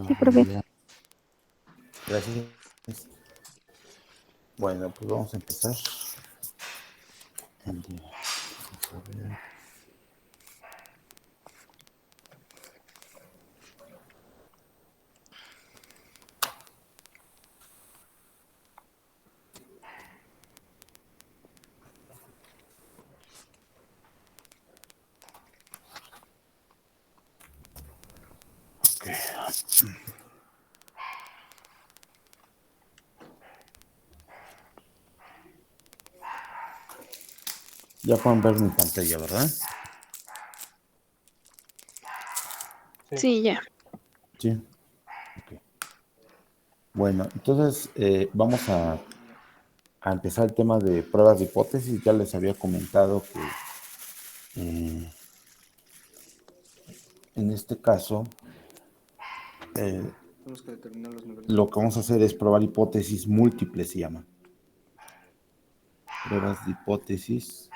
Sí, profe. Ya, gracias. Bueno, pues vamos a empezar. Vamos a ver. Ya pueden ver mi pantalla, ¿verdad? Sí, ya. Sí. Ok. Bueno, entonces vamos a empezar el tema de pruebas de hipótesis. Ya les había comentado que en este caso Tenemos que determinar los niveles. lo que vamos a hacer es probar hipótesis múltiples, se llaman. Pruebas de hipótesis.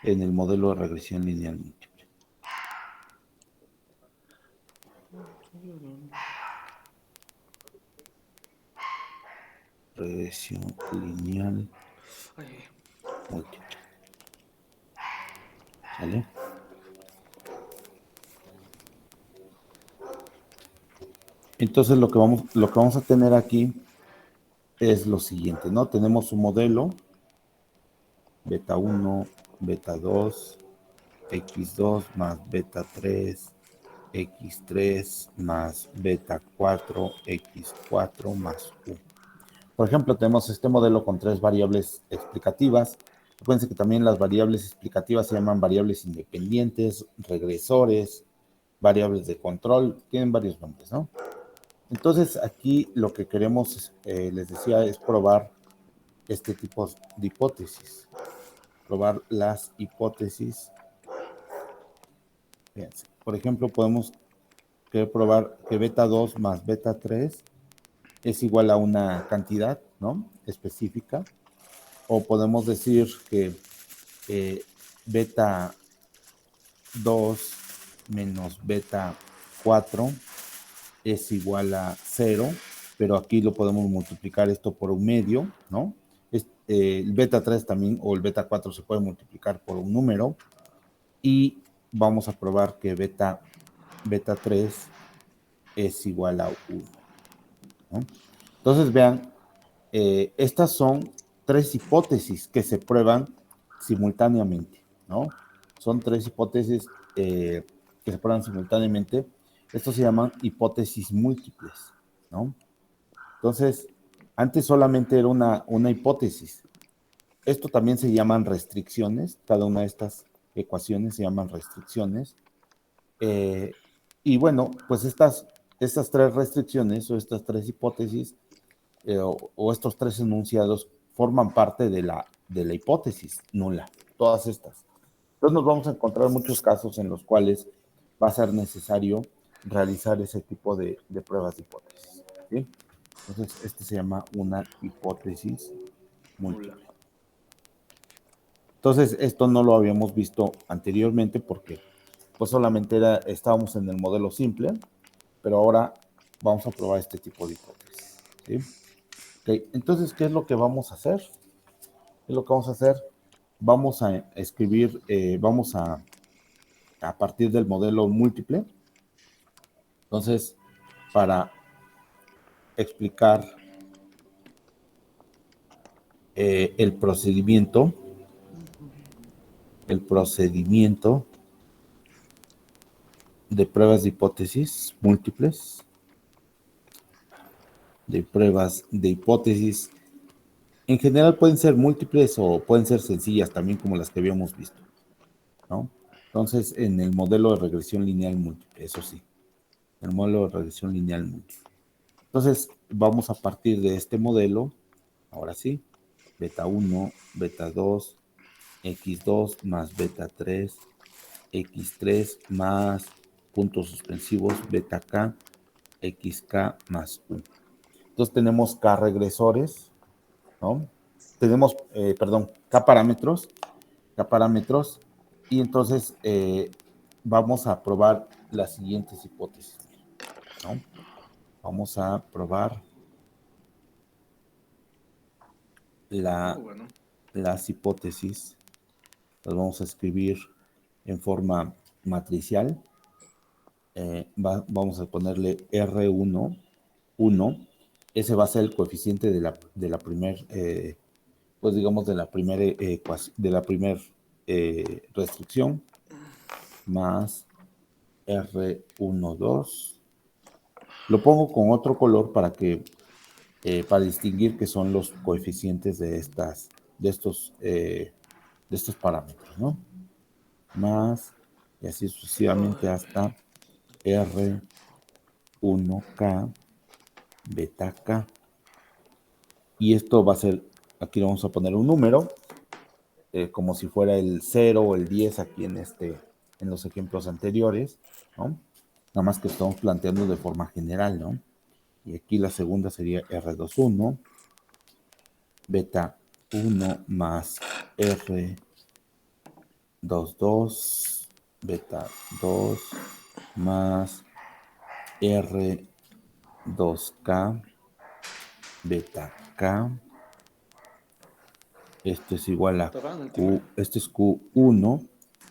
En el modelo de regresión lineal múltiple. Regresión lineal múltiple. ¿Sale? Entonces lo que vamos a tener aquí es lo siguiente, ¿no? Tenemos un modelo, beta 1, beta 2, x2 más beta 3, x3 más beta 4, x4 más u. Por ejemplo, tenemos este modelo con tres variables explicativas. Acuérdense que también las variables explicativas se llaman variables independientes, regresores, variables de control, tienen varios nombres, ¿no? Entonces, aquí lo que queremos, les decía, es probar este tipo de hipótesis. Probar las hipótesis. Fíjense. Por ejemplo, podemos probar que beta 2 más beta 3 es igual a una cantidad, ¿no? Específica. O podemos decir que beta 2 menos beta 4 es igual a 0, pero aquí lo podemos multiplicar esto por un medio, ¿no? El beta 3 también, o el beta 4 se puede multiplicar por un número, y vamos a probar que beta 3 es igual a 1, ¿no? Entonces, vean, estas son tres hipótesis que se prueban simultáneamente, ¿no? Son tres hipótesis que se prueban simultáneamente. Esto se llaman hipótesis múltiples, ¿no? Entonces, antes solamente era una hipótesis. Esto también se llaman restricciones. Cada una de estas ecuaciones se llaman restricciones. Y bueno, pues estas tres restricciones o estas tres hipótesis o estos tres enunciados forman parte de la hipótesis nula, todas estas. Entonces nos vamos a encontrar muchos casos en los cuales va a ser necesario realizar ese tipo de pruebas de hipótesis, ¿sí? Entonces, este se llama una hipótesis múltiple. Entonces, esto no lo habíamos visto anteriormente porque pues solamente estábamos en el modelo simple, pero ahora vamos a probar este tipo de hipótesis, ¿sí? Okay. Entonces, ¿qué es lo que vamos a hacer? ¿Qué es lo que vamos a hacer? Vamos a escribir, vamos a partir del modelo múltiple. Entonces, para explicar el procedimiento de pruebas de hipótesis múltiples, de pruebas de hipótesis. En general pueden ser múltiples o pueden ser sencillas también como las que habíamos visto, ¿no? Entonces, en el modelo de regresión lineal múltiple, eso sí, el modelo de regresión lineal múltiple. Entonces, vamos a partir de este modelo, ahora sí, beta 1, beta 2, x2 más beta 3, x3 más puntos suspensivos beta k, xk más 1. Entonces tenemos k regresores, ¿no? Tenemos, perdón, k parámetros, Y entonces vamos a probar las siguientes hipótesis, ¿no? Vamos a probar las hipótesis. Las vamos a escribir en forma matricial. Vamos a ponerle R1, 1. Ese va a ser el coeficiente de la primer, pues digamos, de la primera restricción, más R1, 2. Lo pongo con otro color para distinguir que son los coeficientes de estos parámetros, ¿no? Más, y así sucesivamente hasta R1K, beta K. Y esto va a ser, aquí le vamos a poner un número, como si fuera el 0 o el 10 aquí en los ejemplos anteriores, ¿no? Nada más que estamos planteando de forma general, ¿no? Y aquí la segunda sería R21, beta 1 más R22, beta 2 más R2K, beta K. Esto es igual a Q, este es Q1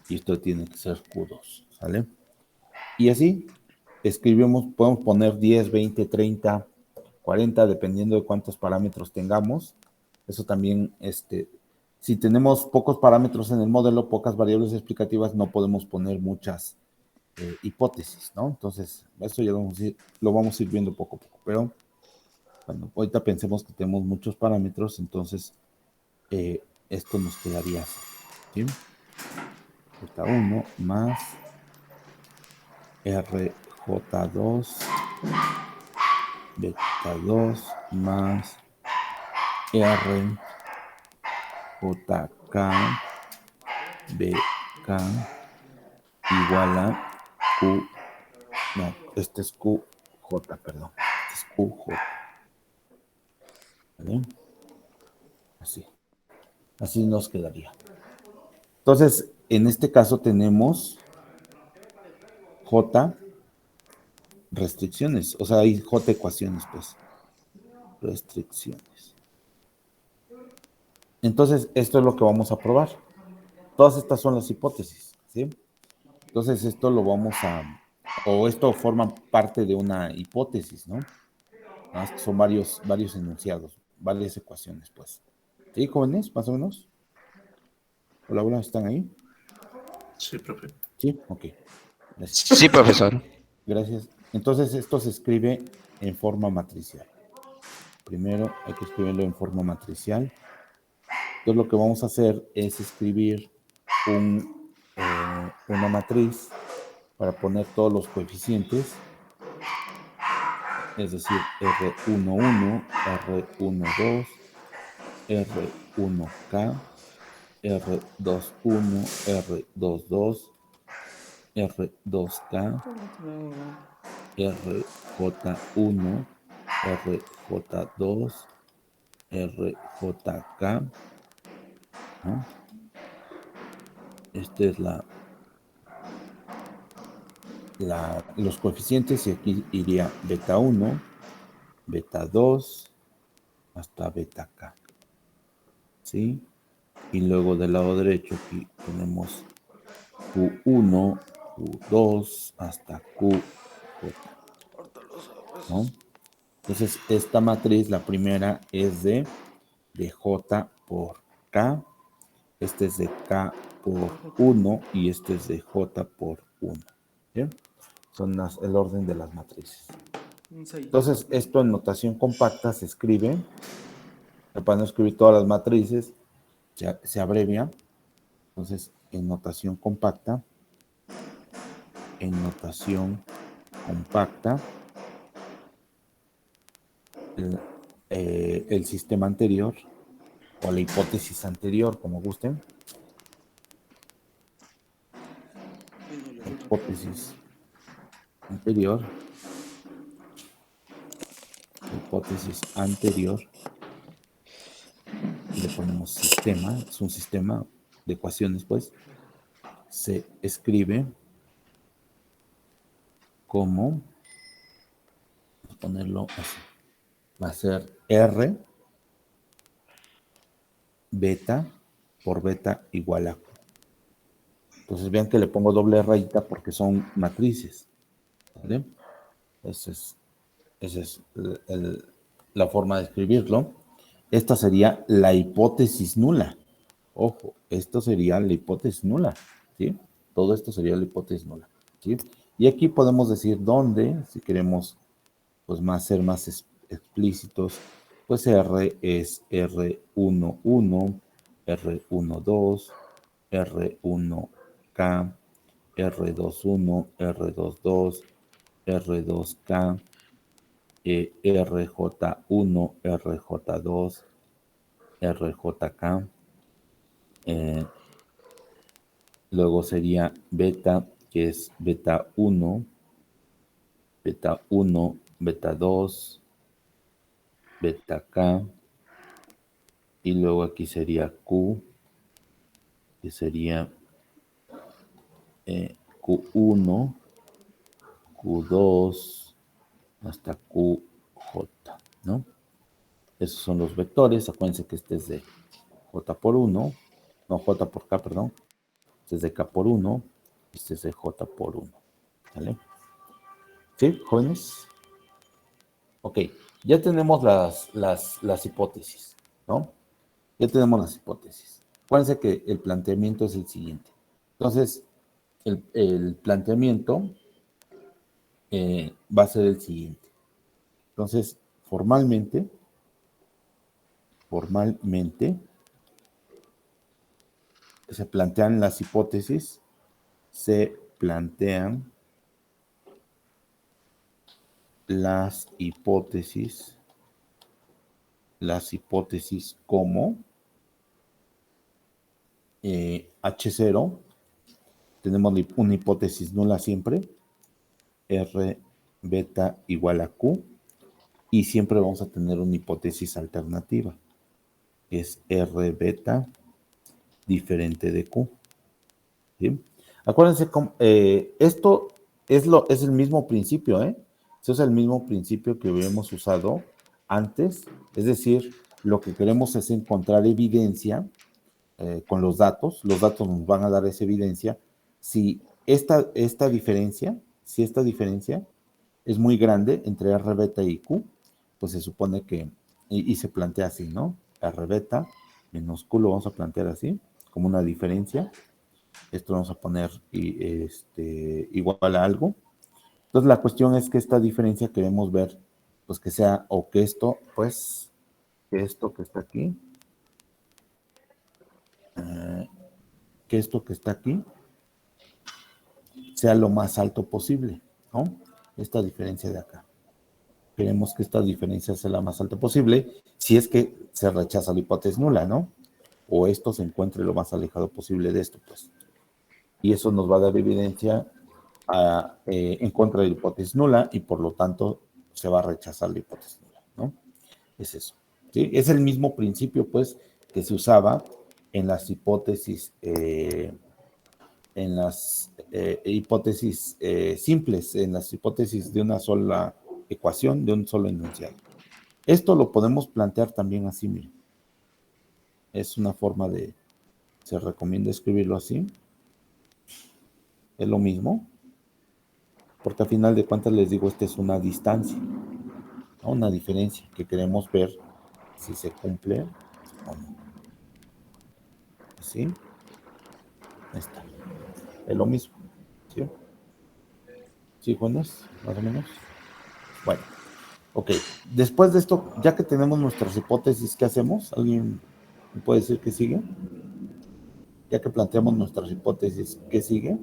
y esto tiene que ser Q2, ¿sale? Y así escribimos, podemos poner 10, 20, 30, 40, dependiendo de cuántos parámetros tengamos. Eso también, si tenemos pocos parámetros en el modelo, pocas variables explicativas, no podemos poner muchas hipótesis, ¿no? Entonces, eso ya lo vamos a ir viendo poco a poco. Pero, bueno, ahorita pensemos que tenemos muchos parámetros, entonces esto nos quedaría así, ¿sí? Beta 1 más RJ2, beta 2 más RJK, BK igual a Q, no, este es QJ, perdón, este es QJ. ¿Vale? Así nos quedaría. Entonces, en este caso tenemos J restricciones, o sea, hay J ecuaciones, pues. Restricciones. Entonces, esto es lo que vamos a probar. Todas estas son las hipótesis, ¿sí? Entonces, esto esto forma parte de una hipótesis, ¿no? Son varios enunciados, varias ecuaciones, pues. ¿Sí, jóvenes, más o menos? Hola, hola, ¿están ahí? Sí, profe. Sí, ok. Gracias. Sí, profesor. Gracias. Entonces, esto se escribe en forma matricial. Primero hay que escribirlo en forma matricial. Entonces, lo que vamos a hacer es escribir una matriz para poner todos los coeficientes, es decir, R11, R12, R1K, R21, R22, R2K, RJ1, RJ2, RJK, ¿no? Esta es los coeficientes y aquí iría beta 1, beta 2 hasta beta K, ¿sí? Y luego del lado derecho aquí tenemos Q1, Q2 hasta QJ, ¿no? Entonces esta matriz, la primera es de J por K, este es de K por 1 y este es de J por 1. ¿Bien? Son el orden de las matrices. Entonces, esto en notación compacta se escribe, para no escribir todas las matrices, se abrevia. Entonces, en notación compacta, el sistema anterior, o la hipótesis anterior, como gusten. Hipótesis anterior. Le ponemos sistema, es un sistema de ecuaciones, pues. se escribe como, vamos a ponerlo así, va a ser R beta por beta igual a Q. Entonces vean que le pongo doble rayita porque son matrices, ¿vale? Esa es la forma de escribirlo. Esta sería la hipótesis nula. Ojo, esto sería la hipótesis nula, ¿sí? Todo esto sería la hipótesis nula, ¿sí? Y aquí podemos decir dónde, si queremos pues ser más explícitos, pues R es R11, R12, R1K, R21, R22, R2K, RJ1, RJ2, RJK. Luego sería beta, que es beta 1, beta 1, beta 2, beta K. Y luego aquí sería Q, que sería Q1, Q2, hasta QJ, ¿no? Esos son los vectores. Acuérdense que este es de J por 1, no, J por K, perdón. Este es de K por 1, este es de J por 1, ¿vale? ¿Sí, jóvenes? Ok, ya tenemos las hipótesis, ¿no? Ya tenemos las hipótesis. Acuérdense que el planteamiento es el siguiente. Entonces, el planteamiento va a ser el siguiente. Entonces, formalmente, se plantean las hipótesis, se plantean las hipótesis como H0, tenemos una hipótesis nula siempre, R beta igual a Q, y siempre vamos a tener una hipótesis alternativa, que es R beta diferente de Q. ¿Sí? Acuérdense, esto es el mismo principio, ¿eh? Eso es el mismo principio que habíamos usado antes, es decir, lo que queremos es encontrar evidencia con los datos nos van a dar esa evidencia, si esta diferencia es muy grande entre R beta y Q, pues se supone que, y se plantea así, ¿no? R beta menos Q lo vamos a plantear así, como una diferencia. Esto vamos a poner igual a algo. Entonces la cuestión es que esta diferencia queremos ver, pues que sea, o que esto, pues, que esto que está aquí, que esto que está aquí, sea lo más alto posible, ¿no? Esta diferencia de acá. Queremos que esta diferencia sea la más alta posible, si es que se rechaza la hipótesis nula, ¿no? O esto se encuentre lo más alejado posible de esto, pues. Y eso nos va a dar evidencia en contra de la hipótesis nula y por lo tanto se va a rechazar la hipótesis nula, ¿no? Es eso. ¿Sí? Es el mismo principio, pues, que se usaba en las hipótesis simples, en las hipótesis de una sola ecuación, de un solo enunciado. Esto lo podemos plantear también así, miren. Es una forma se recomienda escribirlo así. Es lo mismo, porque al final de cuentas les digo, esta es una distancia, ¿no? Una diferencia que queremos ver si se cumple o no. ¿Sí? Ahí está. Es lo mismo. ¿Sí? ¿Sí, Juanes? Más o menos. Bueno. Ok, después de esto, ya que tenemos nuestras hipótesis, ¿qué hacemos? ¿Alguien me puede decir qué sigue? Ya que planteamos nuestras hipótesis, ¿qué sigue?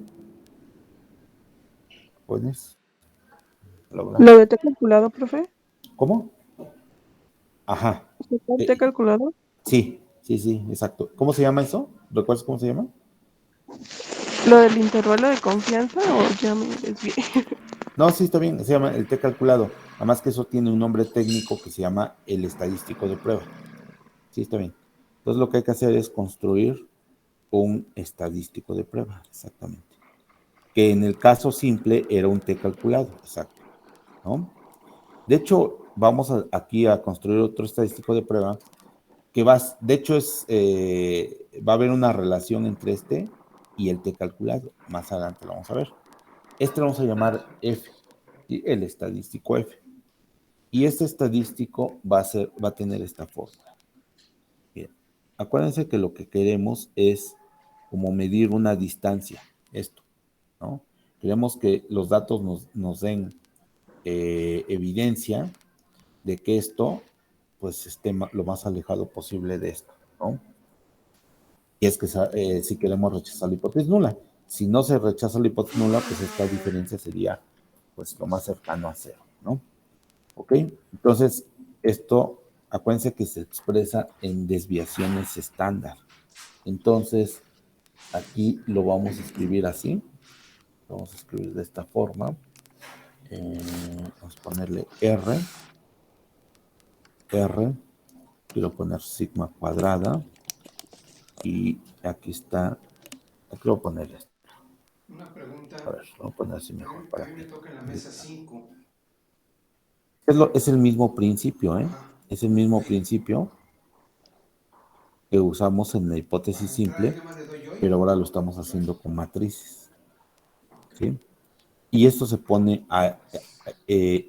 ¿Puedes? ¿Lo de T calculado, profe? ¿Cómo? Ajá. ¿T calculado? Sí, exacto. ¿Cómo se llama eso? ¿Recuerdas cómo se llama? ¿Lo del intervalo de confianza o ya me desvié? No, sí, está bien, se llama el T calculado. Además que eso tiene un nombre técnico que se llama el estadístico de prueba. Sí, está bien. Entonces lo que hay que hacer es construir un estadístico de prueba, exactamente. Que en el caso simple era un T calculado, exacto, ¿no? De hecho, vamos aquí a construir otro estadístico de prueba que de hecho va a haber una relación entre este y el T calculado. Más adelante lo vamos a ver. Este lo vamos a llamar F, ¿sí? El estadístico F. Y este estadístico va a tener esta fórmula. Bien. Acuérdense que lo que queremos es como medir una distancia, esto, ¿no? Queremos que los datos nos den evidencia de que esto pues esté lo más alejado posible de esto, ¿no? Y es que si queremos rechazar la hipótesis nula. Si no se rechaza la hipótesis nula, pues esta diferencia sería pues lo más cercano a cero, ¿no? ¿Ok? Entonces, esto, acuérdense que se expresa en desviaciones estándar. Entonces, aquí lo vamos a escribir así. Lo vamos a escribir de esta forma. Vamos a ponerle R. Quiero poner sigma cuadrada. Y aquí está. Aquí lo voy a poner esto. Una pregunta. A ver, lo voy a poner así mejor para A mí me que. toca en la mesa 5. Es el mismo principio, ¿eh? Ajá. Es el mismo principio que usamos en la hipótesis simple, pero ahora lo estamos haciendo con matrices, ¿sí? Y esto se pone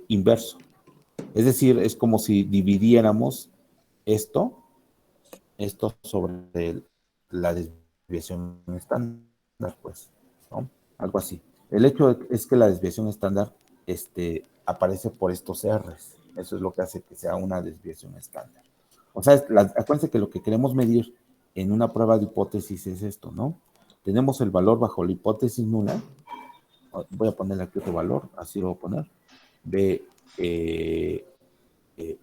inverso. Es decir, es como si dividiéramos esto sobre la desviación estándar, pues, ¿no? Algo así. El hecho es que la desviación estándar aparece por estos R's. Eso es lo que hace que sea una desviación estándar. O sea, acuérdense que lo que queremos medir en una prueba de hipótesis es esto, ¿no? Tenemos el valor bajo la hipótesis nula. Voy a ponerle aquí otro valor, así lo voy a poner. B,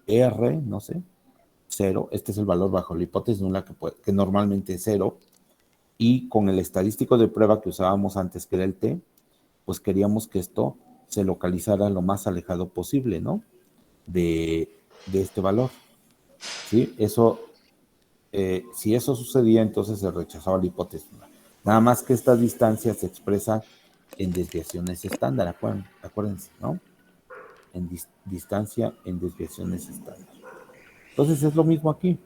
R, no sé, 0. Este es el valor bajo la hipótesis nula que normalmente es 0. Y con el estadístico de prueba que usábamos antes, que era el T, pues queríamos que esto se localizara lo más alejado posible, ¿no? De este valor. ¿Sí? Eso, si eso sucedía, entonces se rechazaba la hipótesis. Nada más que esta distancia se expresa en desviaciones estándar, acuérdense, ¿no? En distancia en desviaciones estándar. Entonces es lo mismo aquí.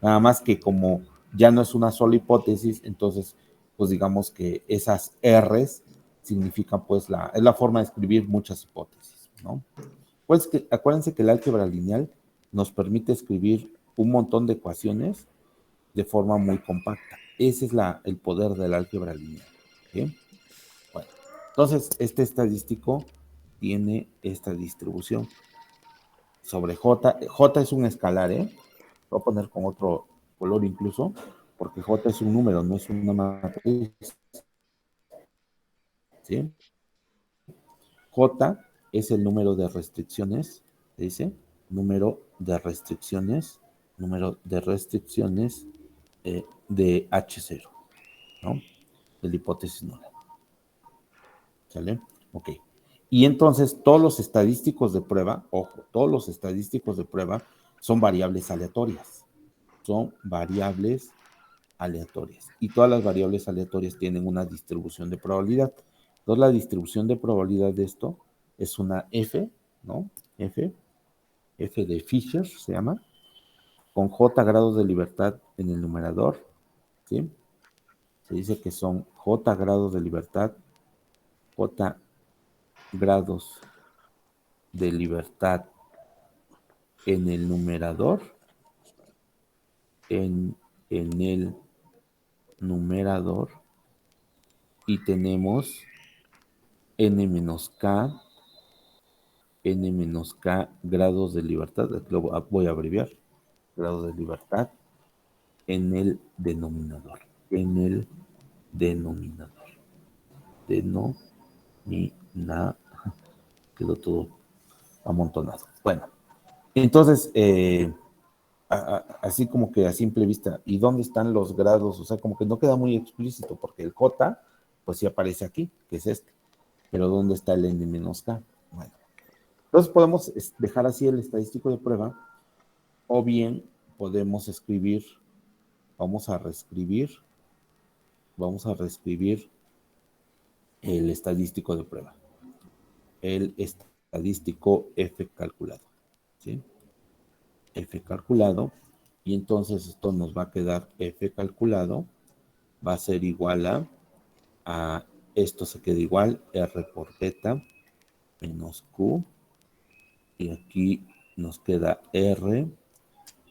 Nada más que como ya no es una sola hipótesis, entonces, pues digamos que esas R's significan, pues, es la forma de escribir muchas hipótesis, ¿no? Pues acuérdense que el álgebra lineal nos permite escribir un montón de ecuaciones de forma muy compacta. Ese es el poder del álgebra lineal. ¿Bien? Bueno, entonces este estadístico tiene esta distribución sobre J. J es un escalar, ¿eh? Lo voy a poner con otro color incluso, porque J es un número, no es una matriz. ¿Sí? J es el número de restricciones, dice, número de restricciones de H0, ¿no? De la hipótesis nula. ¿Sale? Ok. Y entonces todos los estadísticos de prueba, ojo, todos los estadísticos de prueba son variables aleatorias. Son variables aleatorias. Y todas las variables aleatorias tienen una distribución de probabilidad. Entonces la distribución de probabilidad de esto es una F, ¿no? F de Fisher se llama, con J grados de libertad en el numerador, ¿sí? Se dice que son J grados de libertad, J grados de libertad en el numerador, en el numerador, y tenemos n menos k grados de libertad, lo voy a abreviar, grados de libertad en el denominador, quedó todo amontonado. Bueno, entonces, así como que a simple vista, ¿y dónde están los grados? O sea, como que no queda muy explícito, porque el J, pues sí aparece aquí, que es este, pero ¿dónde está el n menos k? Bueno, entonces podemos dejar así el estadístico de prueba, o bien podemos escribir, vamos a reescribir vamos a reescribir el estadístico de prueba. El estadístico F calculado, ¿sí? F calculado, y entonces esto nos va a quedar F calculado, va a ser igual a esto se queda igual, R por beta menos Q, y aquí nos queda R,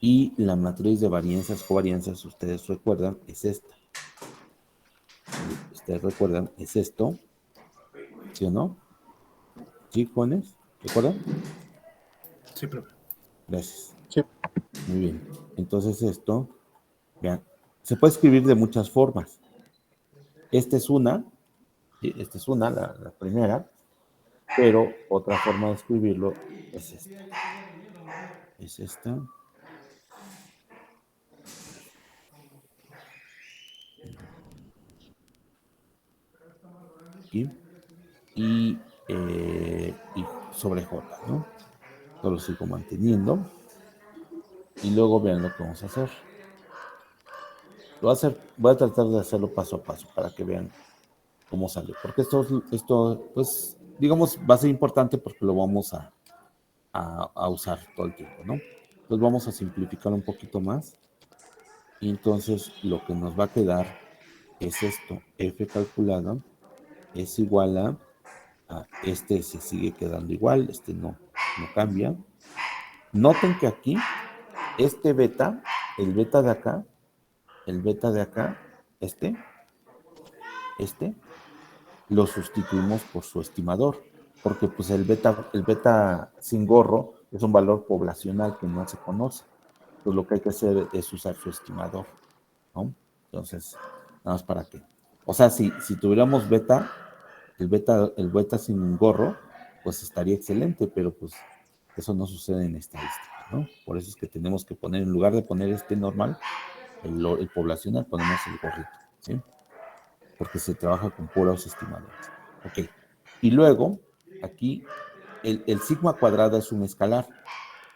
y la matriz de varianzas, covarianzas, ustedes recuerdan, es esta. Ustedes recuerdan, es esto, ¿sí o no? ¿Sí, jóvenes? ¿Recuerdan? Sí, profe. Gracias. Sí. Muy bien. Entonces esto, vean, se puede escribir de muchas formas. Esta es una, ¿sí? Esta es una, la primera, pero otra forma de escribirlo es esta. Es esta. Aquí. Y sobre J, ¿no? Esto lo sigo manteniendo. Y luego vean lo que vamos a hacer. Voy a tratar de hacerlo paso a paso para que vean cómo sale. Porque esto pues, digamos, va a ser importante porque lo vamos a usar todo el tiempo, ¿no? Entonces vamos a simplificar un poquito más. Y entonces lo que nos va a quedar es esto. F calculado es igual a este se sigue quedando igual, este no cambia. Noten que aquí, este beta, el beta de acá, el beta de acá, este, lo sustituimos por su estimador, porque pues el beta sin gorro es un valor poblacional que no se conoce. Entonces lo que hay que hacer es usar su estimador, ¿no? Entonces, nada más para que. O sea, si tuviéramos el beta sin gorro, pues estaría excelente, pero pues eso no sucede en estadística, ¿no? Por eso es que tenemos que poner, en lugar de poner este normal, el poblacional, ponemos el gorrito, ¿sí? Porque se trabaja con puros estimadores. Ok. Y luego, aquí, el sigma cuadrada es un escalar,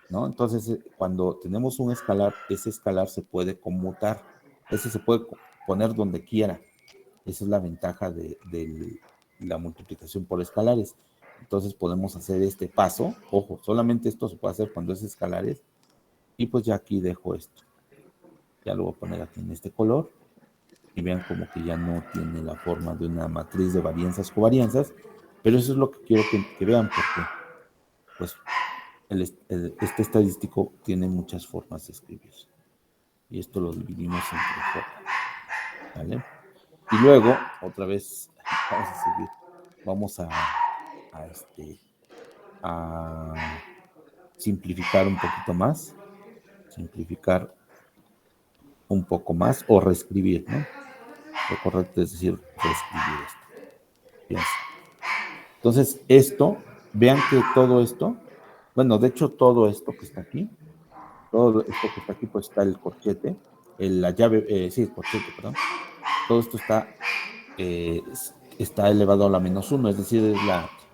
¿no? Entonces, cuando tenemos un escalar, ese escalar se puede conmutar. Ese se puede poner donde quiera. Esa es la ventaja de la multiplicación por escalares. Entonces podemos hacer este paso. Ojo, solamente esto se puede hacer cuando es escalares. Y pues ya aquí dejo esto. Ya lo voy a poner aquí en este color. Y vean como que ya no tiene la forma de una matriz de varianzas covarianzas. Pero eso es lo que quiero que vean porque pues este estadístico tiene muchas formas de escribir. Y esto lo dividimos entre J. ¿Vale? Y luego, otra vez, vamos a seguir. Vamos a simplificar un poquito más. Simplificar un poco más o reescribir, ¿no? Lo correcto es decir, reescribir esto. Fíjense. Entonces, vean que todo esto, bueno, de hecho, todo esto que está aquí, todo esto que está aquí, pues está el corchete, la llave, sí, el corchete, perdón. Todo esto está elevado a la -1, es decir,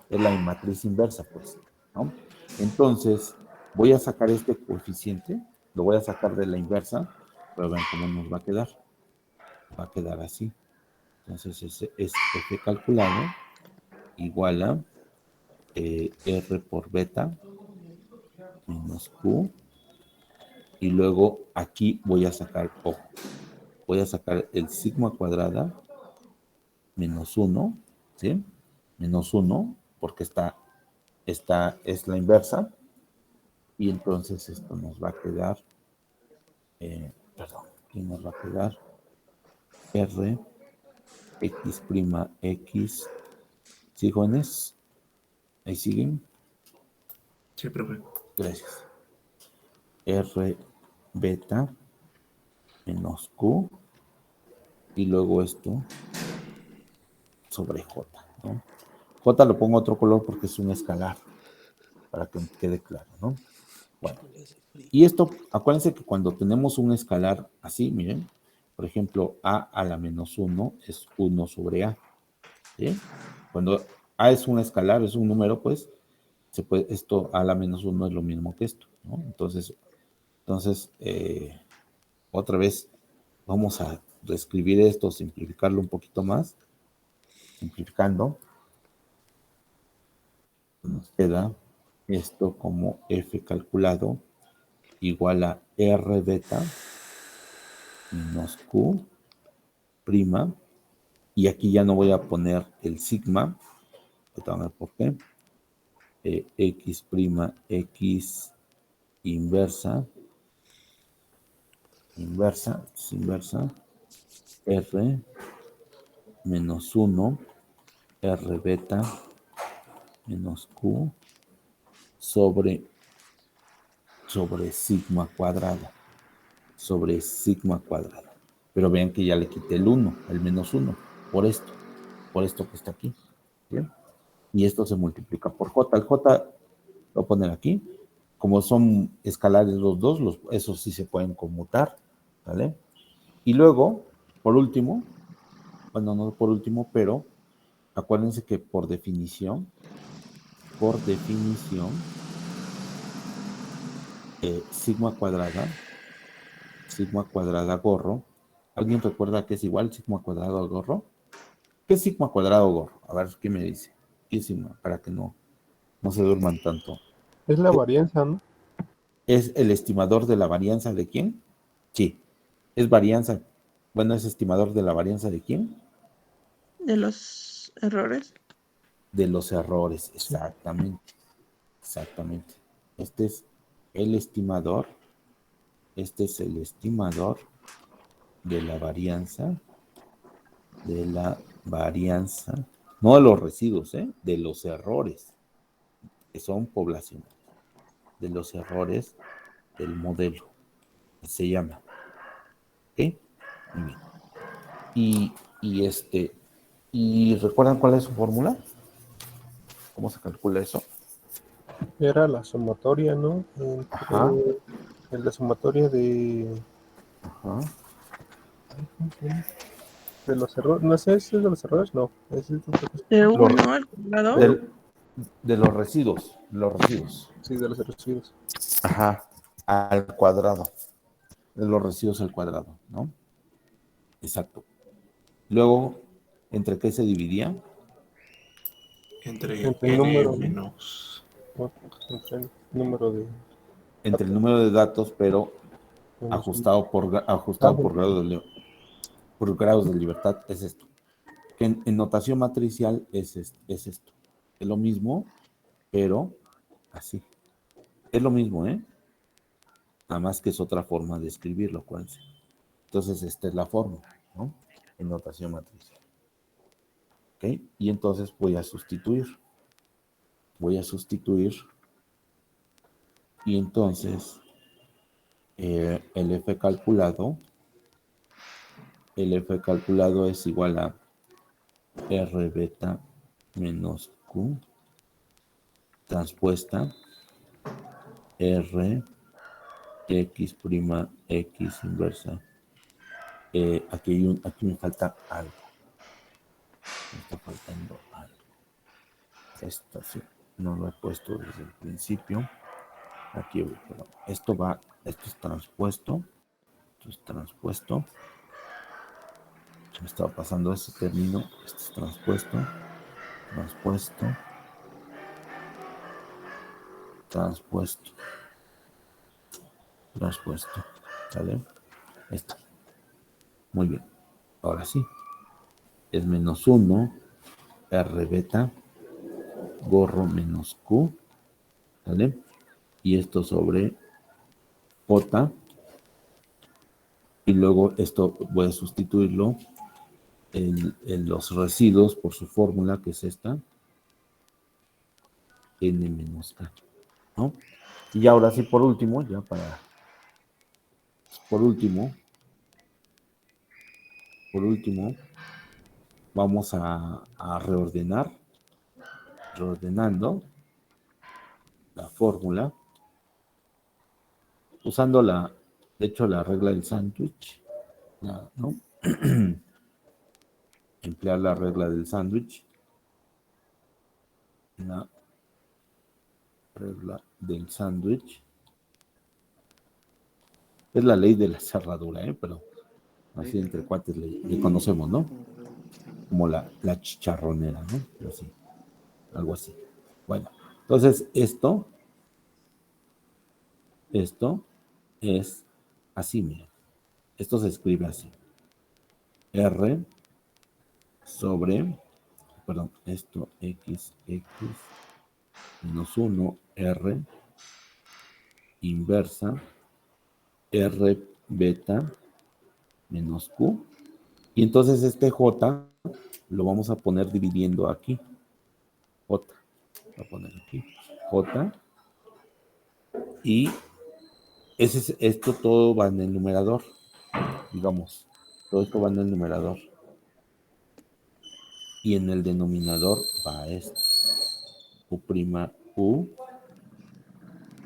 es la matriz inversa, pues, ¿no? Entonces, voy a sacar este coeficiente, lo voy a sacar de la inversa, pero vean cómo nos va a quedar. Va a quedar así. Entonces, es F calculado igual a R por beta menos Q. Y luego aquí voy a sacar, ojo, voy a sacar el sigma cuadrada menos 1, ¿sí? Menos 1, porque esta es la inversa. Y entonces esto nos va a quedar, perdón, aquí nos va a quedar R, X prima X, ¿sí, jóvenes? ¿Ahí siguen? Sí, profe. Gracias. R beta menos Q, y luego esto sobre J, ¿no? J lo pongo otro color porque es un escalar, para que quede claro, ¿no? Bueno, y esto, acuérdense que cuando tenemos un escalar así, miren, por ejemplo, a la -1 es 1 sobre a, ¿sí? Cuando a es un escalar, es un número, pues, esto a la -1 es lo mismo que esto, ¿no? Entonces otra vez vamos a reescribir esto, simplificarlo un poquito más, simplificando, nos queda esto como F calculado igual a R beta menos Q prima, y aquí ya no voy a poner el sigma, a ver por qué, X prima X inversa, R menos 1, R beta menos Q sobre sigma cuadrada, Pero vean que ya le quité el 1, el menos 1, por esto que está aquí. ¿Bien? Y esto se multiplica por J. El J lo voy a poner aquí. Como son escalares los dos, esos sí se pueden conmutar, ¿vale? Y luego, por último, bueno, no por último, pero acuérdense que por definición, sigma cuadrada gorro. ¿Alguien recuerda que es igual sigma cuadrado al gorro? ¿Qué es sigma cuadrado gorro? A ver, ¿qué me dice? ¿Qué es sigma? Para que no se duerman tanto. Es la varianza, ¿no? ¿Es el estimador de la varianza de quién? Sí. ¿Es varianza? Bueno, ¿es estimador de la varianza de quién? De los errores. De los errores, Sí. exactamente. Este es el estimador de la varianza, no de los residuos, de los errores, que son poblacionales, de los errores del modelo, que se llama. ¿Ok? Muy bien. ¿Y recuerdan cuál es su fórmula? ¿Cómo se calcula eso? Era la sumatoria, ¿no? Ajá. La sumatoria de... Ajá. ¿Cómo se llama? De los errores. No sé, ¿es de los errores? No. Es de otra cosa. De Los- 1 al cuadrado. de los residuos, Sí, de los residuos. Ajá, al cuadrado, de los residuos al cuadrado, ¿no? Exacto. Luego, ¿entre qué se dividía? Entre Entre el N número, ¿no? menos. Entre el número de... Entre el número de datos, pero menos uno. ajustado por, Bueno. por grados de libertad, es esto. Que en notación matricial es esto. Es lo mismo, pero así. Es lo mismo, ¿eh? Nada más que es otra forma de escribirlo, acuérdense. Entonces, esta es la forma, ¿no? En notación matricial. ¿Ok? Y entonces voy a sustituir. Y entonces el F calculado es igual a R beta menos Q transpuesta R X prima X inversa. Aquí me falta algo. Me está faltando algo. Esto sí, no lo he puesto desde el principio. Aquí, pero esto es transpuesto. Se me estaba pasando ese término. Esto es transpuesto, transpuesto. ¿Sale? Esto. Muy bien. Ahora sí. Es menos 1, R beta, gorro menos Q. ¿Sale? Y esto sobre J. Y luego esto voy a sustituirlo en los residuos por su fórmula, que es esta. N menos K. ¿No? Y ahora sí, por último, vamos a reordenando la fórmula, usando de hecho, la regla del sándwich, ¿no? Emplear la regla del sándwich, la regla del sándwich, es la ley de la cerradura, pero Así entre cuates le conocemos, ¿no? Como la chicharronera, ¿no? Así, algo así. Bueno, entonces esto es así, mira. Esto se escribe así. R sobre, perdón, esto X menos 1, R inversa, R beta menos Q. Y entonces este J lo vamos a poner dividiendo aquí. J. Voy a poner aquí. J. Y esto todo va en el numerador. Digamos. Todo esto va en el numerador. Y en el denominador va esto. U', U.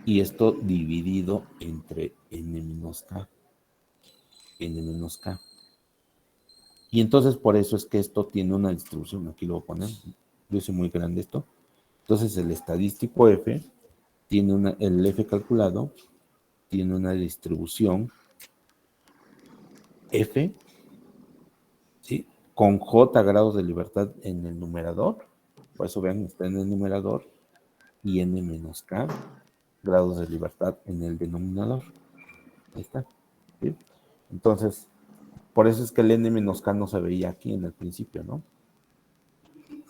Y esto dividido entre N menos K. N menos K. Y entonces por eso es que esto tiene una distribución. Aquí lo voy a poner. Yo hice muy grande esto. Entonces el estadístico F tiene el F calculado tiene una distribución F, ¿sí? Con J grados de libertad en el numerador. Por eso vean, está en el numerador. Y N menos K grados de libertad en el denominador. Ahí está. ¿Sí? Entonces, por eso es que el N menos K no se veía aquí en el principio, ¿no?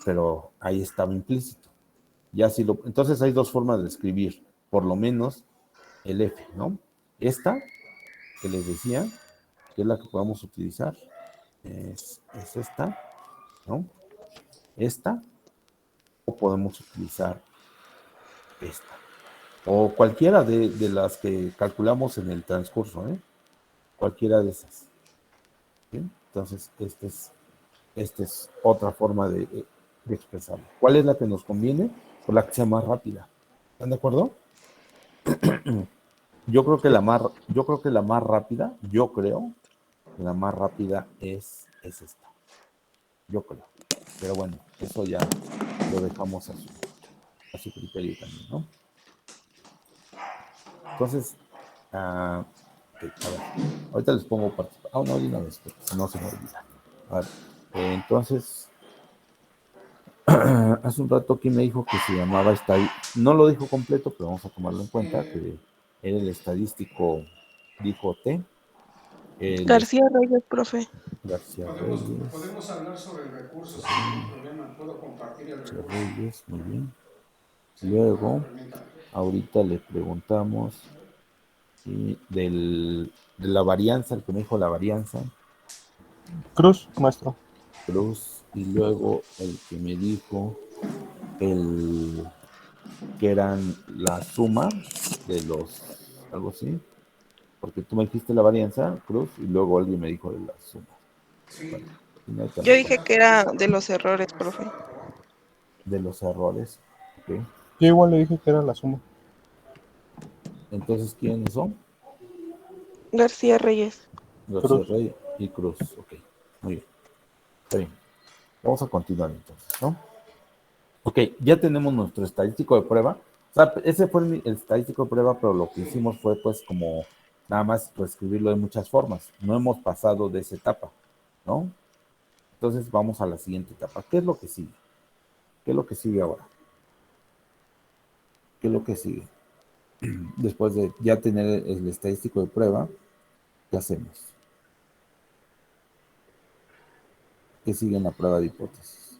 Pero ahí estaba implícito. Entonces hay dos formas de escribir, por lo menos el F, ¿no? Esta, que les decía, que es la que podemos utilizar, es esta, ¿no? Esta, o podemos utilizar esta, o cualquiera de las que calculamos en el transcurso, ¿eh? Cualquiera de esas. ¿Sí? Entonces, esta es otra forma de expresarlo. ¿Cuál es la que nos conviene? Pues la que sea más rápida. ¿Están de acuerdo? Yo creo que la más rápida, la más rápida es esta. Yo creo. Pero bueno, eso ya lo dejamos a su criterio también, ¿no? Entonces, ok, a ver, ahorita les pongo participar. No, de una vez, porque si no se me olvida. A ver, entonces, hace un rato aquí me dijo que se llamaba no lo dijo completo, pero vamos a tomarlo en cuenta, que era el estadístico, dijo T, García Reyes, profe. García Podemos, Reyes. podemos hablar sobre el recurso sin ningún problema. Puedo compartir el García recurso. Reyes, muy bien. Sí, Luego, permítame. ahorita le preguntamos de la varianza, el que me dijo la varianza, Cruz, maestro. Cruz, y luego el que me dijo que eran la suma de algo así, porque tú me dijiste la varianza, Cruz, y luego alguien me dijo de la suma. Sí, Bueno, y no hay Yo tanto dije que era de los errores, profe. de los errores, ¿ok? Yo igual le dije que era la suma. Entonces, ¿quiénes son? García Reyes. García Cruz. Rey y Cruz, ok, muy bien, está bien. Vamos a continuar entonces, ¿no? Ok, ya tenemos nuestro estadístico de prueba. O sea, ese fue el estadístico de prueba, pero lo que hicimos fue pues como nada más reescribirlo de muchas formas. No hemos pasado de esa etapa, ¿no? Entonces vamos a la siguiente etapa. ¿Qué es lo que sigue? ¿Qué es lo que sigue ahora? ¿Qué es lo que sigue? Después de ya tener el estadístico de prueba, ¿qué hacemos? ¿Qué sigue en la prueba de hipótesis?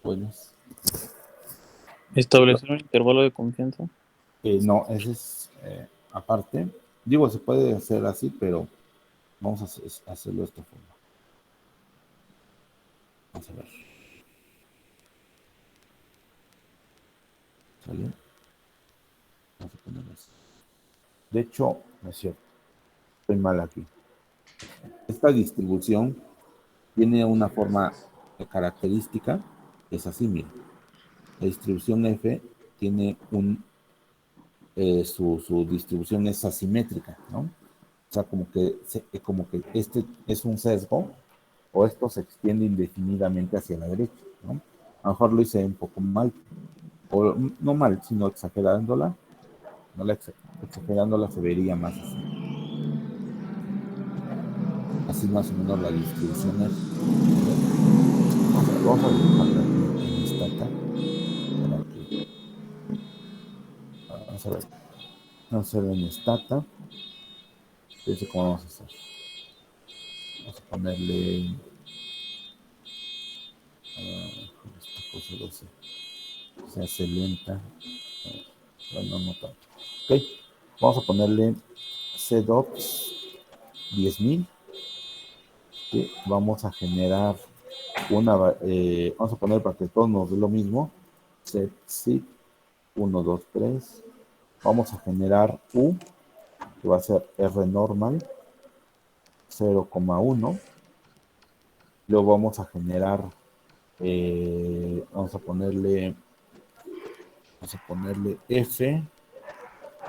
Buenos. Establecer un intervalo de confianza. No, ese es aparte. Digo, se puede hacer así, pero vamos a hacerlo de esta forma. Vamos a ver. ¿Sale? Vamos a ponerlo así. De hecho, no es cierto. Estoy mal aquí. Esta distribución tiene una forma característica, que es así, mira. La distribución F tiene su distribución es asimétrica, ¿no? O sea, como que este es un sesgo, o esto se extiende indefinidamente hacia la derecha, ¿no? A lo mejor lo hice un poco mal, o no mal, sino exagerándola, no la exagerándola se vería más así. Así más o menos la distribución es. Vamos a dibujarla en esta acá. Vamos a ver. Vamos a ver en Stata. Fíjense cómo vamos a hacer. Vamos a ponerle. Esta cosa lo sé. Se hace lenta. Bueno, no tanto. Ok. Vamos a ponerle CDOPS 10,000. Que vamos a generar una. Vamos a poner para que todos nos dé lo mismo. Set 1, 2, 3. Vamos a generar U, que va a ser R normal 0,1. Luego vamos a generar, vamos a ponerle F.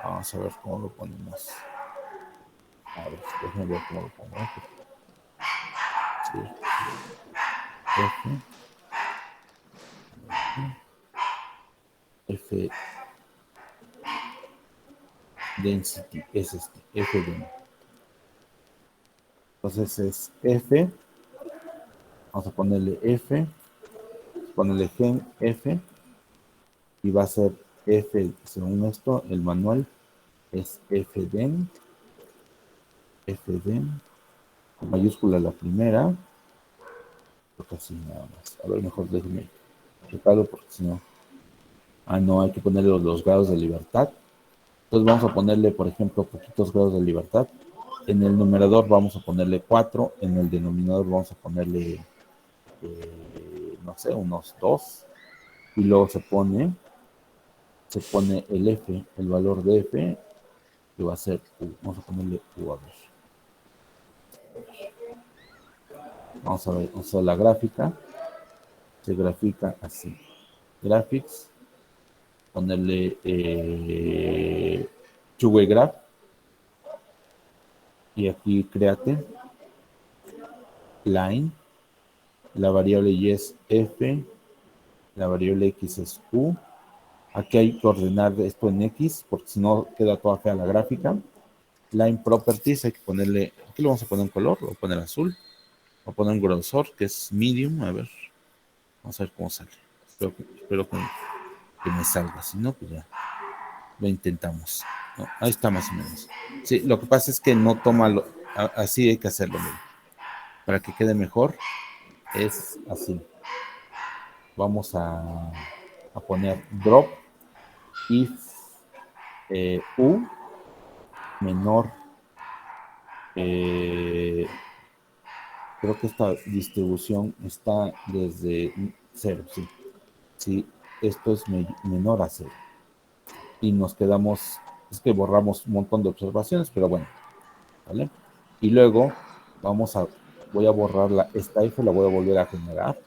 Vamos a ver cómo lo ponemos. A ver, déjenme ver cómo lo pongo. Sí. F density es F density. Entonces es F. Vamos a ponerle F. Ponerle gen F. Y va a ser F, según esto, el manual es fden, mayúscula la primera, porque así nada más. A ver, mejor déjenme checarlo porque si no. No, hay que ponerle los grados de libertad. Entonces vamos a ponerle, por ejemplo, poquitos grados de libertad. En el numerador vamos a ponerle 4, en el denominador vamos a ponerle, no sé, unos 2. Y luego se pone el F, el valor de F, que va a ser U. Vamos a ponerle U, a ver. Vamos a ver, o sea, la gráfica se grafica así. Graphics, ponerle two-way graph y aquí create line. La variable y es F, la variable X es U. Aquí hay que ordenar esto en X porque si no queda toda fea la gráfica. Line properties, hay que ponerle, aquí lo vamos a poner en color, lo voy a poner azul. Voy a poner un grosor que es medium, a ver. Vamos a ver cómo sale. Espero que me salga, si no, pues ya lo intentamos. No, ahí está más o menos. Sí, lo que pasa es que no toma así hay que hacerlo, miren. Para que quede mejor, es así. Vamos a poner drop if U menor. Creo que esta distribución está desde 0, sí. Si esto es menor a 0. Y nos quedamos, es que borramos un montón de observaciones, pero bueno, ¿vale? Y luego voy a borrar esta F, la voy a volver a generar.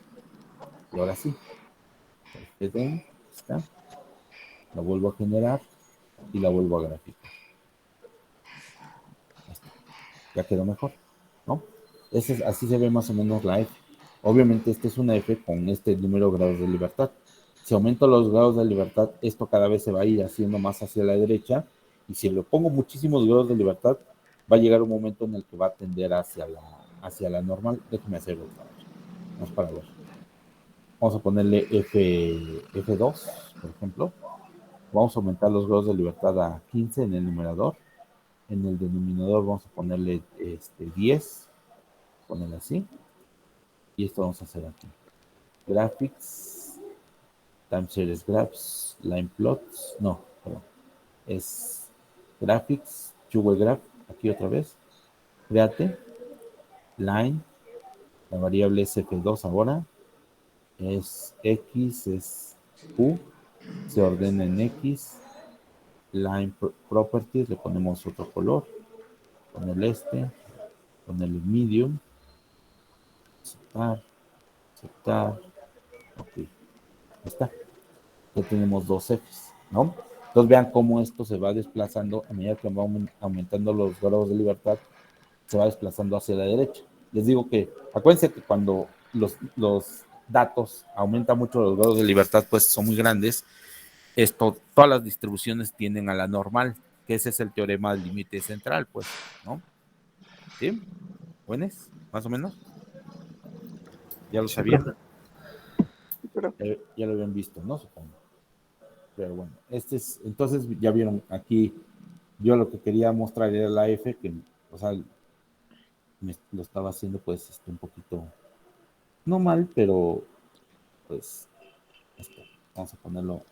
Y ahora sí, está, la vuelvo a generar y la vuelvo a graficar. Ya quedó mejor, ¿no? Así se ve más o menos la F. Obviamente esta es una F con este número de grados de libertad. Si aumento los grados de libertad, esto cada vez se va a ir haciendo más hacia la derecha, y si le pongo muchísimos grados de libertad, va a llegar un momento en el que va a tender hacia la normal. Déjeme hacerlo otra vez, más para ver. Vamos a ponerle F2, por ejemplo. Vamos a aumentar los grados de libertad a 15 en el numerador. En el denominador vamos a ponerle 10, ponerle así. Y esto vamos a hacer aquí. Graphics, time series graphs, line plots, no, perdón. Es graphics, two-way graph, aquí otra vez. Create, line, la variable es F2 ahora. Es X, es U, se ordena en X. Line properties, le ponemos otro color. Ponerle ponerle medium. Aceptar. Ok, ahí está. Ya tenemos dos Fs, ¿no? Entonces vean cómo esto se va desplazando a medida que va aumentando los grados de libertad, se va desplazando hacia la derecha. Les digo que, acuérdense que cuando los datos aumentan mucho los grados de libertad, pues son muy grandes, todas las distribuciones tienden a la normal, que ese es el teorema del límite central, pues, ¿no? ¿Sí? ¿Jóvenes? ¿Más o menos? ¿Ya lo Sí, sabían? profe. Pero, Ya lo habían visto, ¿no? Supongo. Pero bueno, entonces ya vieron aquí, yo lo que quería mostrar era la F, que, o sea, lo estaba haciendo pues un poquito, no mal, pero pues, vamos a ponerlo,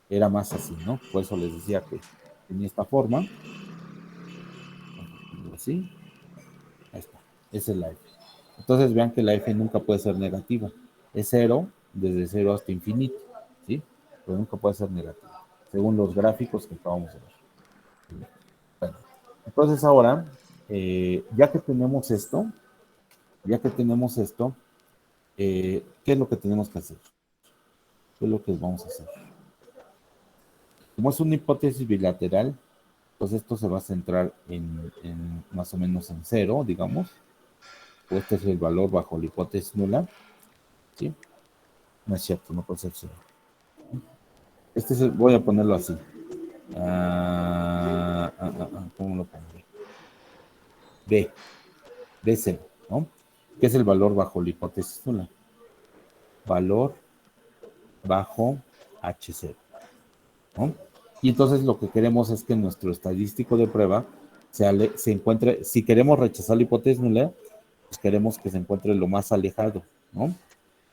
era más así, ¿no? Por eso les decía que tenía esta forma, vamos a ponerlo así, ahí está, esa es la F. Entonces vean que la F nunca puede ser negativa, es cero, desde cero hasta infinito, ¿sí? Pero nunca puede ser negativa, según los gráficos que acabamos de ver. Bueno, entonces ahora, ya que tenemos esto, ¿qué es lo que tenemos que hacer? ¿Qué es lo que vamos a hacer? Como es una hipótesis bilateral, pues esto se va a centrar en más o menos en cero, digamos. O este es el valor bajo la hipótesis nula. ¿Sí? No es cierto, no puede ser cero. Voy a ponerlo así. ¿Cómo lo pondré? B. B0, ¿no? ¿Qué es el valor bajo la hipótesis nula? Valor bajo H0, ¿no? Y entonces lo que queremos es que nuestro estadístico de prueba se encuentre, si queremos rechazar la hipótesis nula, pues queremos que se encuentre lo más alejado, ¿no?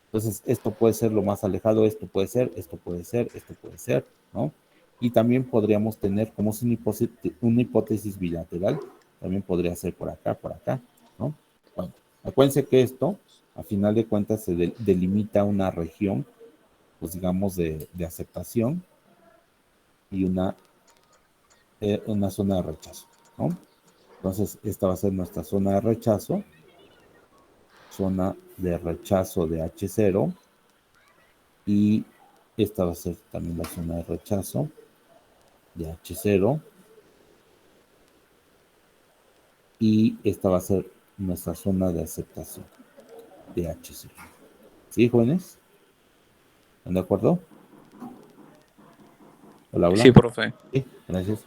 Entonces, esto puede ser lo más alejado, esto puede ser, esto puede ser, esto puede ser, ¿no? Y también podríamos tener, como es una hipótesis bilateral, también podría ser por acá, ¿no? Bueno, acuérdense que esto, a final de cuentas, se delimita una región, pues digamos, de aceptación y una zona de rechazo, ¿no? Entonces, esta va a ser nuestra zona de rechazo de H0, y esta va a ser también la zona de rechazo de H0, y esta va a ser nuestra zona de aceptación de H0. ¿Sí, jóvenes? ¿Están de acuerdo? Hola, hola. Sí, profe. Sí, gracias.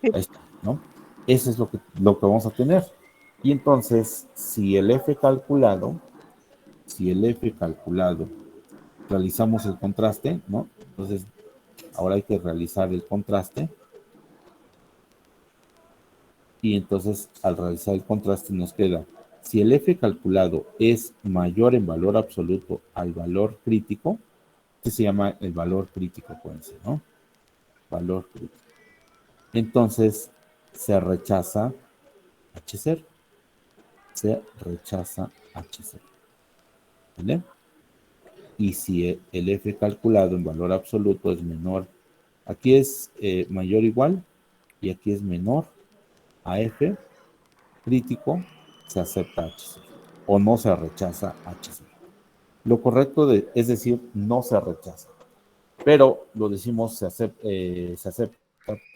sí, Ahí está, ¿no? Eso es lo que vamos a tener. Y entonces, si el F calculado, realizamos el contraste, ¿no? Entonces, ahora hay que realizar el contraste. Y entonces, al realizar el contraste, nos queda, si el F calculado es mayor en valor absoluto al valor crítico, este se llama el valor crítico, acuérdense, ¿no? Valor crítico. Entonces, se rechaza H0. Se rechaza H0. ¿Vale? Y si el F calculado en valor absoluto es menor, aquí es mayor o igual, y aquí es menor a F crítico, se acepta H0 o no se rechaza H0. Lo correcto es decir, no se rechaza, pero lo decimos se acepta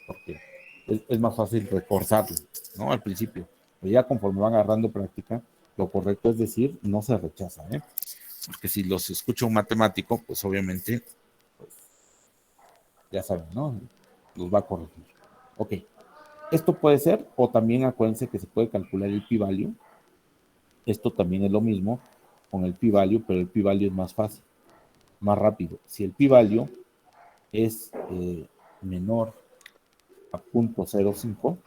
porque es más fácil reforzarlo, ¿no? Al principio, pero ya conforme van agarrando práctica, lo correcto es decir, no se rechaza, ¿eh? Porque si los escucha un matemático, pues obviamente, pues, ya saben, ¿no? Los va a corregir. Ok. Esto puede ser, o también acuérdense que se puede calcular el p-value. Esto también es lo mismo con el p-value, pero el p-value es más fácil, más rápido. Si el p-value es menor a 0.05,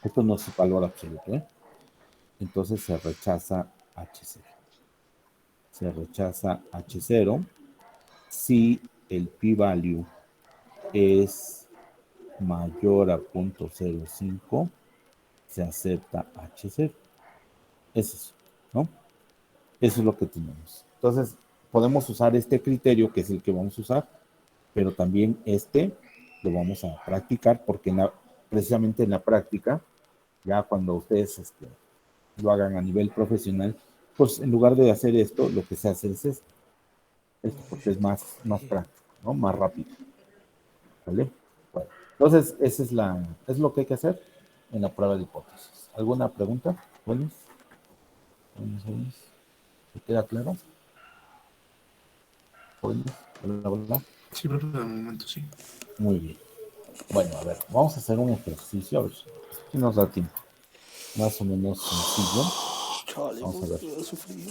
esto no es valor absoluto, ¿eh? Entonces se rechaza H0. Se rechaza H0 si el p-value es mayor a 0.05, se acepta H0. Es eso, ¿no? Eso es lo que tenemos. Entonces, podemos usar este criterio, que es el que vamos a usar, pero también lo vamos a practicar, porque precisamente en la práctica, ya cuando ustedes lo hagan a nivel profesional, pues en lugar de hacer esto, lo que se hace es esto porque es más práctico, ¿no? Más rápido. ¿Vale? Bueno, entonces, es lo que hay que hacer en la prueba de hipótesis. ¿Alguna pregunta? ¿Buenos? ¿Te queda claro? ¿Buenos? Hola. Sí, profe, de momento sí. Muy bien. Bueno, a ver, vamos a hacer un ejercicio, a ver si nos da tiempo. Más o menos sencillo. Chale, Vamos a ver. hace frío.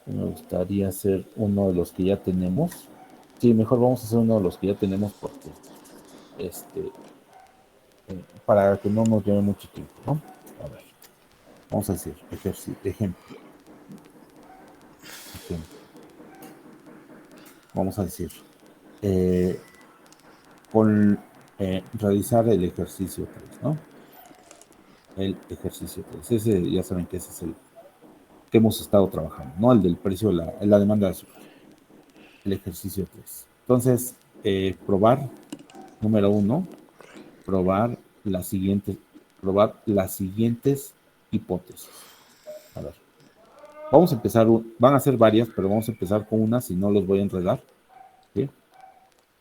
Me gustaría hacer uno de los que ya tenemos. Sí, mejor vamos a hacer uno de los que ya tenemos porque para que no nos lleve mucho tiempo, ¿no? A ver, vamos a decir, ejemplo. Vamos a decir, con realizar el ejercicio 3, ¿no? El ejercicio 3. Ese, ya saben que ese es el que hemos estado trabajando, ¿no? El del precio, la demanda de azúcar. El ejercicio 3. Entonces, probar, número 1, probar las siguientes hipótesis. A ver, vamos a empezar, van a ser varias, pero vamos a empezar con una, si no los voy a enredar. ¿Sí?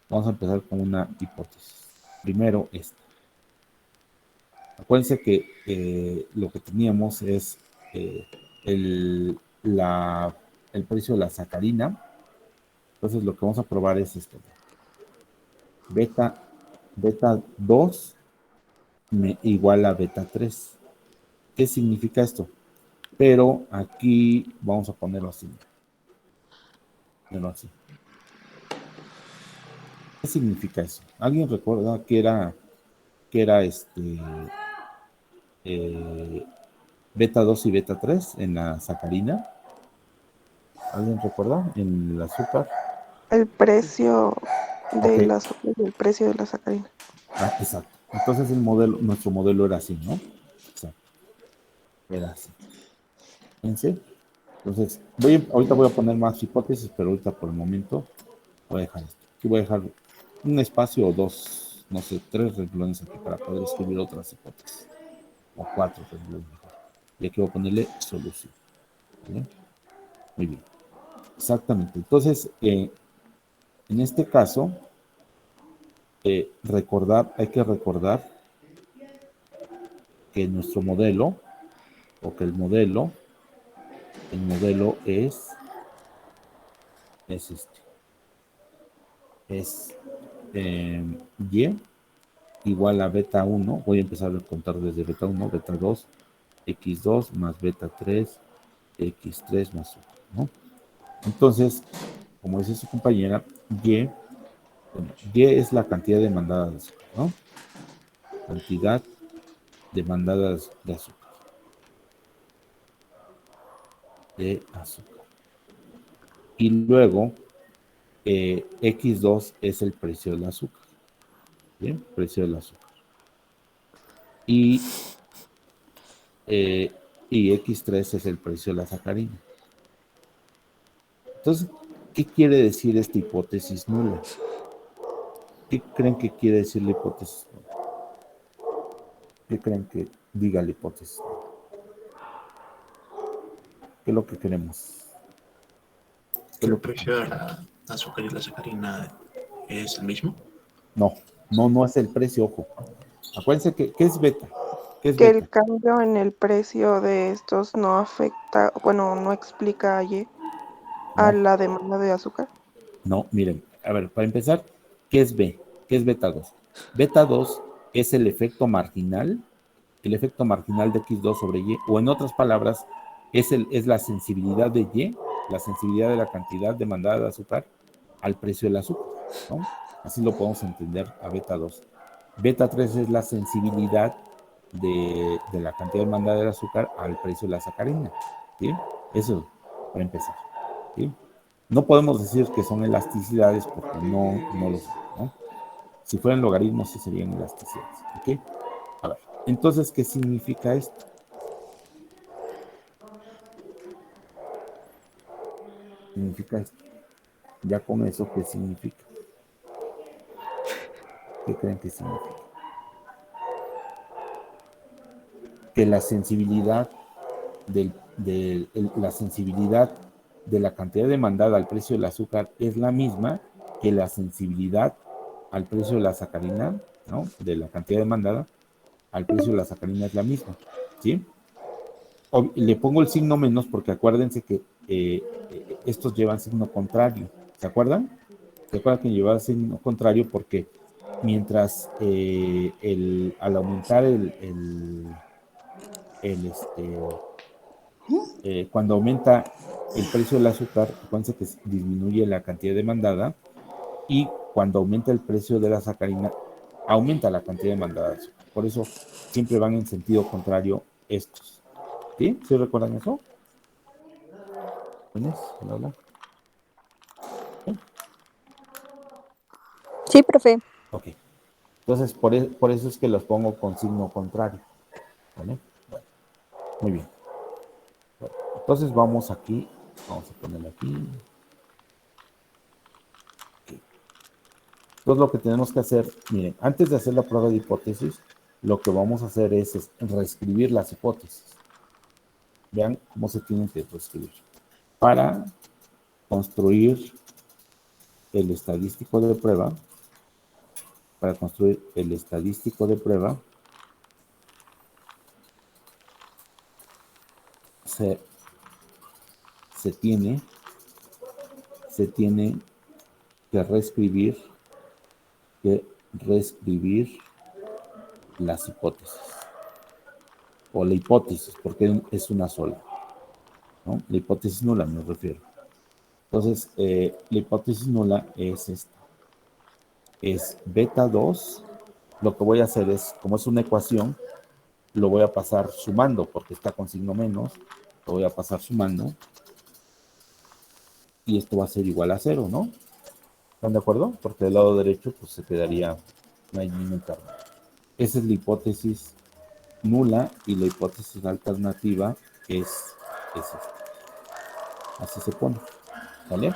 Vamos a empezar con una hipótesis. Primero esta. Acuérdense que lo que teníamos es el precio de la sacarina. Entonces lo que vamos a probar es esto. Beta 2 igual a beta 3. ¿Qué significa esto? Pero aquí vamos a ponerlo así. ¿Qué significa eso? ¿Alguien recuerda que era beta 2 y beta 3 en la sacarina? ¿Alguien recuerda? En el azúcar. El precio Ok. del azúcar y el precio de la sacarina. Exacto. Entonces nuestro modelo era así, ¿no? Exacto. Era así. Fíjense. Entonces, ahorita voy a poner más hipótesis, pero ahorita por el momento voy a dejar esto. Aquí voy a dejar un espacio o dos, no sé, 3 renglones aquí para poder escribir otras hipótesis. O 4 renglones mejor. Y aquí voy a ponerle solución. ¿Vale? Muy bien. Exactamente. Entonces, en este caso, hay que recordar que nuestro modelo, o que el modelo es este. Es Y igual a beta 1. Voy a empezar a contar desde beta 1, beta 2, X2 más beta 3, X3 más 1, ¿no? Entonces, como dice su compañera, Y es la cantidad demandada de azúcar, ¿no? Cantidad demandada de azúcar. Y luego, X2 es el precio del azúcar. ¿Bien? Precio del azúcar. Y X3 es el precio de la sacarina. Entonces, ¿qué quiere decir esta hipótesis nula? ¿Qué creen que quiere decir la hipótesis nula? ¿Qué creen que diga la hipótesis nula? ¿Qué es lo que queremos? ¿Que el precio de la azúcar y la sacarina es el mismo? No es el precio, ojo. Acuérdense ¿qué es beta? ¿Qué es Que beta? el cambio en el precio de estos no afecta, bueno, no explica a No, la demanda de azúcar. no, miren, a ver, para empezar, ¿qué es B? ¿Qué es beta 2? Beta 2 es el efecto marginal de X2 sobre Y, o en otras palabras, es la sensibilidad de Y, la sensibilidad de la cantidad demandada de azúcar al precio del azúcar, ¿no? Así lo podemos entender a beta 2. Beta 3 es la sensibilidad de la cantidad demandada de azúcar al precio de la sacarina, ¿sí? Eso, para empezar, ¿sí? No podemos decir que son elasticidades porque no lo son, ¿no? Si fueran logaritmos, sí serían elasticidades, ¿ok? A ver, entonces, ¿qué significa esto? Significa esto. Ya con eso, ¿qué significa? ¿Qué creen que significa? Que la sensibilidad la sensibilidad de la cantidad demandada al precio del azúcar es la misma que la sensibilidad al precio de la sacarina, ¿no? De la cantidad demandada al precio de la sacarina es la misma, ¿sí? Le pongo el signo menos porque acuérdense que estos llevan signo contrario. ¿Se acuerdan? ¿Se acuerdan que llevan signo contrario? Porque mientras al aumentar cuando aumenta el precio del azúcar, acuérdense que disminuye la cantidad demandada, y cuando aumenta el precio de la sacarina, aumenta la cantidad demandada de azúcar. Por eso siempre van en sentido contrario estos. ¿Sí? ¿Sí recuerdan eso? ¿Tienes? Hola. Sí, profe. Ok. Entonces, por eso es que los pongo con signo contrario. ¿Vale? Bueno, muy bien. Bueno, entonces vamos aquí. Vamos a ponerlo aquí. Okay. Entonces lo que tenemos que hacer, miren, antes de hacer la prueba de hipótesis, lo que vamos a hacer es reescribir las hipótesis. Vean cómo se tienen que reescribir. Para construir el estadístico de prueba, se, se tiene que reescribir las hipótesis, o la hipótesis, porque es una sola, ¿no? La hipótesis nula me refiero. Entonces, la hipótesis nula es esta. Es beta 2. Lo que voy a hacer es, como es una ecuación, lo voy a pasar sumando, porque está con signo menos, lo voy a pasar sumando, y esto va a ser igual a 0, ¿no? ¿Están de acuerdo? Porque del lado derecho, pues se quedaría, no hay ningún cambio. Esa es la hipótesis nula, y la hipótesis alternativa es esta. Así se pone, ¿vale?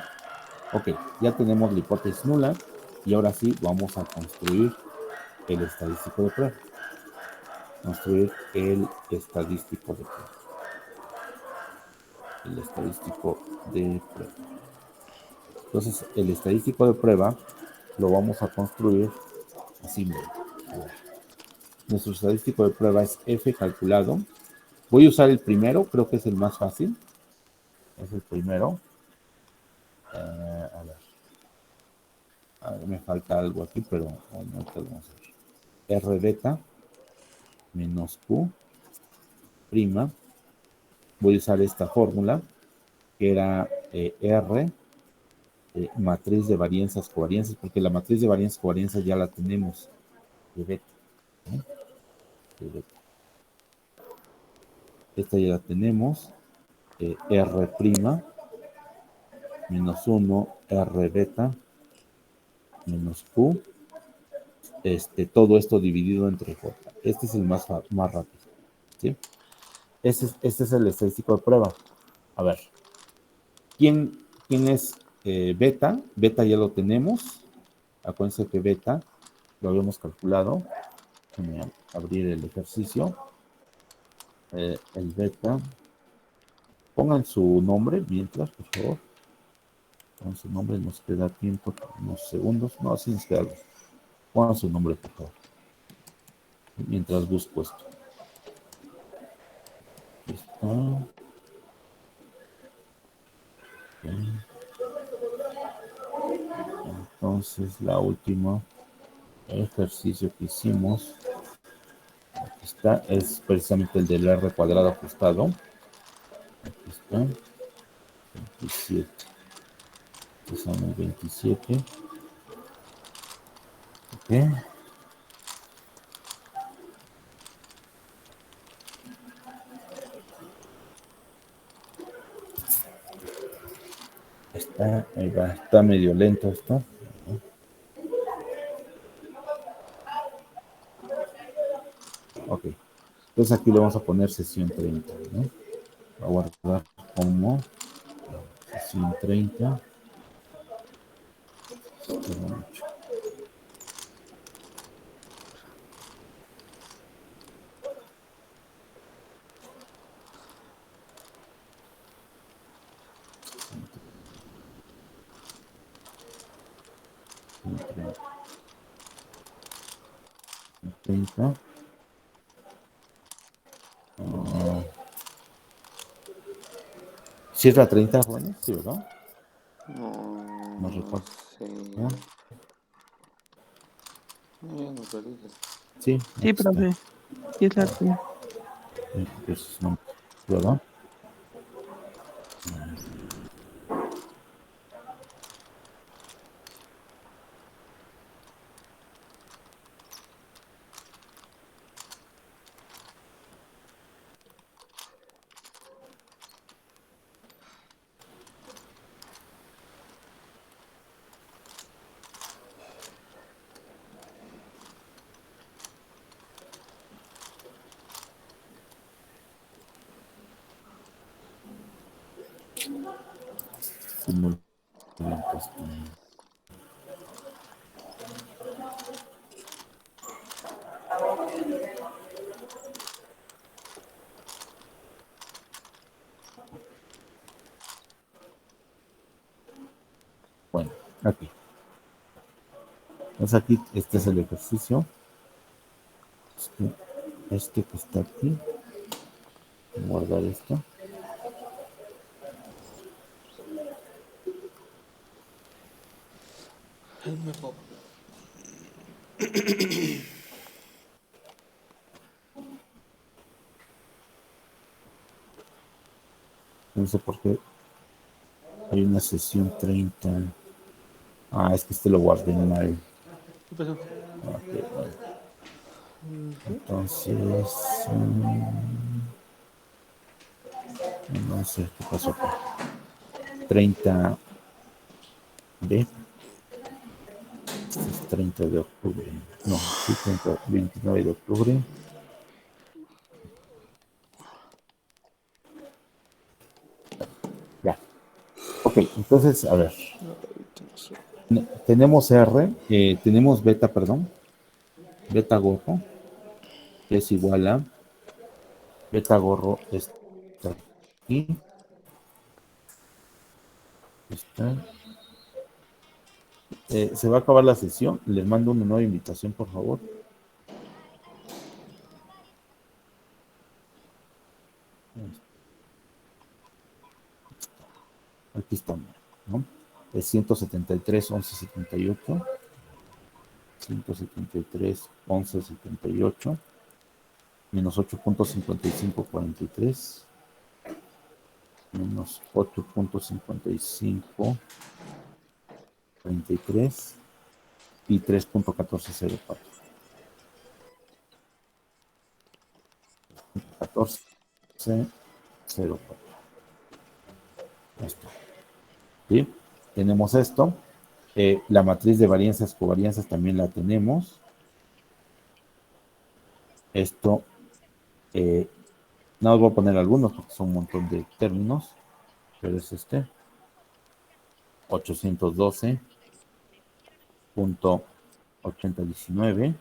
Ok, ya tenemos la hipótesis nula, y ahora sí vamos a construir el estadístico de prueba. Construir el estadístico de prueba. El estadístico de prueba. Entonces, el estadístico de prueba lo vamos a construir así. Nuestro estadístico de prueba es F calculado. Voy a usar el primero, creo que es el más fácil. Es el primero. A ver, me falta algo aquí, pero no te lo vamos a ver. R beta menos Q prima. Voy a usar esta fórmula, que era R, matriz de varianzas covarianzas, porque la matriz de varianzas covarianzas ya la tenemos de beta, ¿no? De beta. Esta ya la tenemos, R prima menos 1, R beta menos Q, todo esto dividido entre J. Este es el más rápido, ¿sí? Este es el estadístico de prueba. A ver, ¿quién es beta? Beta ya lo tenemos. Acuérdense que beta lo habíamos calculado. Déjenme abrir el ejercicio. El beta. Pongan su nombre mientras, por favor. Pongan su nombre, nos queda tiempo, unos segundos. No, así nos queda. Pongan su nombre, por favor. Mientras busco esto. Aquí está. Okay. Entonces, la última ejercicio que hicimos, aquí está, es precisamente el del R cuadrado ajustado. Aquí está. 27. Son el 27. Ok. Está medio lento esto. Ok. Entonces aquí le vamos a poner sesión 30, ¿no? Voy a guardar como sesión 30. Sesión 30. ¿Sí es la 30, jóvenes? Sí, ¿verdad? No No recuerdo. sé. ¿No? Sí, Sí, aquí está. profe. Sí, es la T. Entonces, no, ¿verdad? Sí, muy bien puesto. Bueno, aquí. Entonces aquí, este es el ejercicio. Este que está aquí. Guardar esto. No sé por qué hay una sesión 30. Ah, es que este lo guardé mal. Ok, bueno. Entonces, no sé qué pasó acá. 30B. Este es 30 de octubre. No, sí, 30, 29 de octubre. Ya. Ok, entonces, a ver. Tenemos R, tenemos beta, perdón. Beta gorro, que es igual a beta gorro está aquí. Está. Se va a acabar la sesión. Les mando una nueva invitación, por favor. Aquí estamos, ¿no? Es 173, 11, 78. 173, 11, 78. Menos 8.5543. Menos 8.5543. Y 3.1404. 1404. Ya está. ¿Sí? Tenemos esto. La matriz de varianzas, covarianzas también la tenemos. Esto, no os voy a poner algunos porque son un montón de términos, pero es este. 812.8019.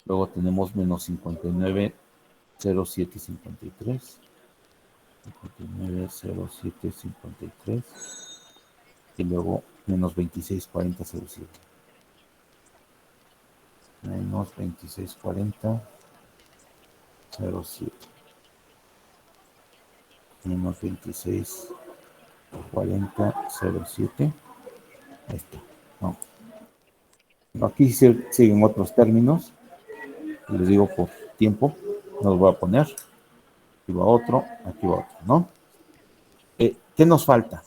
Luego tenemos menos 59.0753. 59.0753. Y luego menos 26.4007. Menos 26.4007. Menos 26.4007. Ahí está. No. Aquí siguen otros términos. Les digo por tiempo. No los voy a poner. Aquí va otro. Aquí va otro, ¿no? ¿Qué nos falta?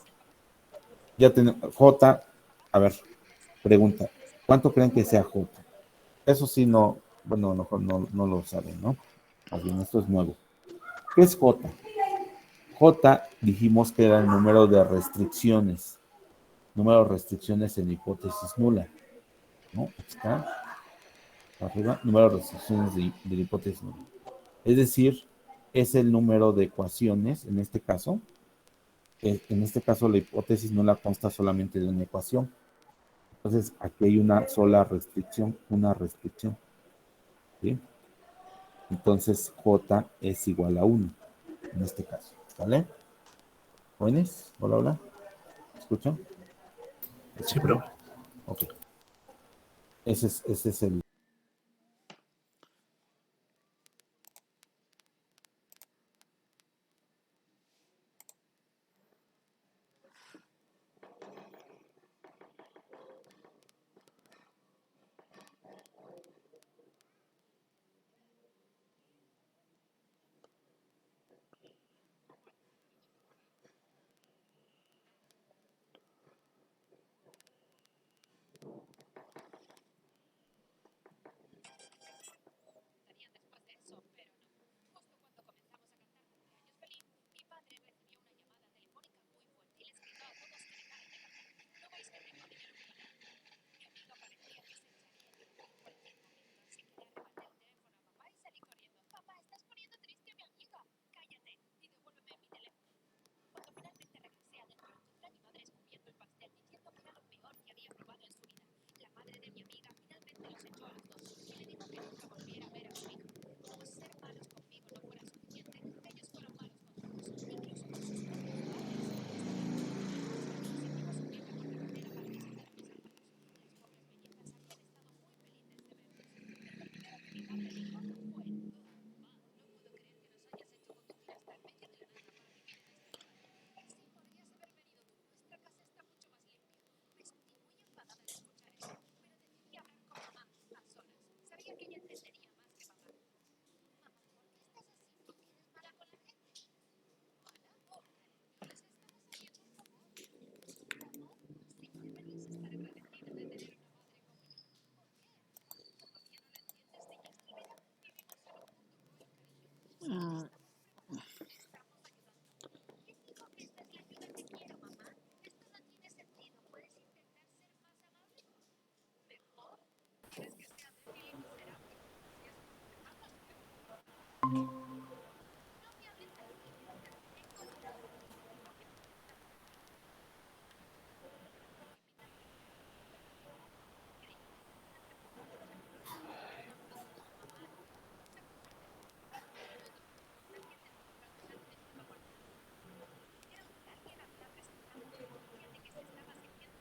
Ya tenemos J. A ver, pregunta. ¿Cuánto creen que sea J? Eso sí, no, bueno, a lo mejor no lo saben, ¿no? Más bien, esto es nuevo. ¿Qué es J? J dijimos que era el número de restricciones. Número de restricciones en hipótesis nula. ¿No? Aquí está. Arriba, número de restricciones de la hipótesis nula. Es decir, es el número de ecuaciones, en este caso. En este caso, la hipótesis nula consta solamente de una ecuación. Entonces, aquí hay una sola restricción, ¿sí? Entonces, J es igual a 1, en este caso, ¿vale? ¿Jóvenes? Hola, hola. ¿Me escuchan? Sí, profe. Ok. Ese es el...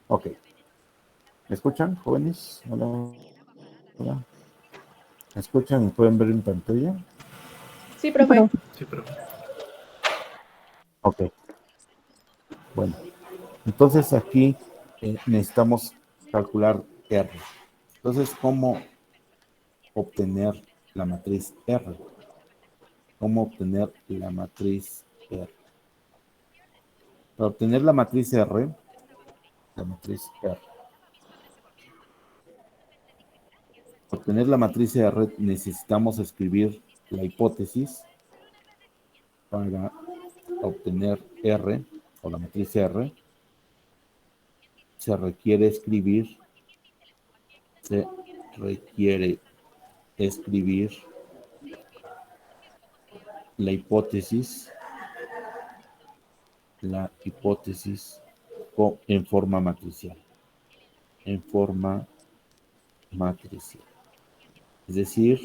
Ok. ¿Me escuchan, jóvenes? Hola, hola. ¿Me escuchan y pueden ver en pantalla? Sí, profe. Sí, profe. Ok. Bueno, entonces aquí necesitamos calcular R. Entonces, ¿cómo obtener la matriz R? ¿Cómo obtener la matriz R? Para obtener la matriz R, para obtener la matriz R necesitamos escribir la hipótesis para obtener R o la matriz R. Se requiere escribir la hipótesis en forma matricial. Es decir,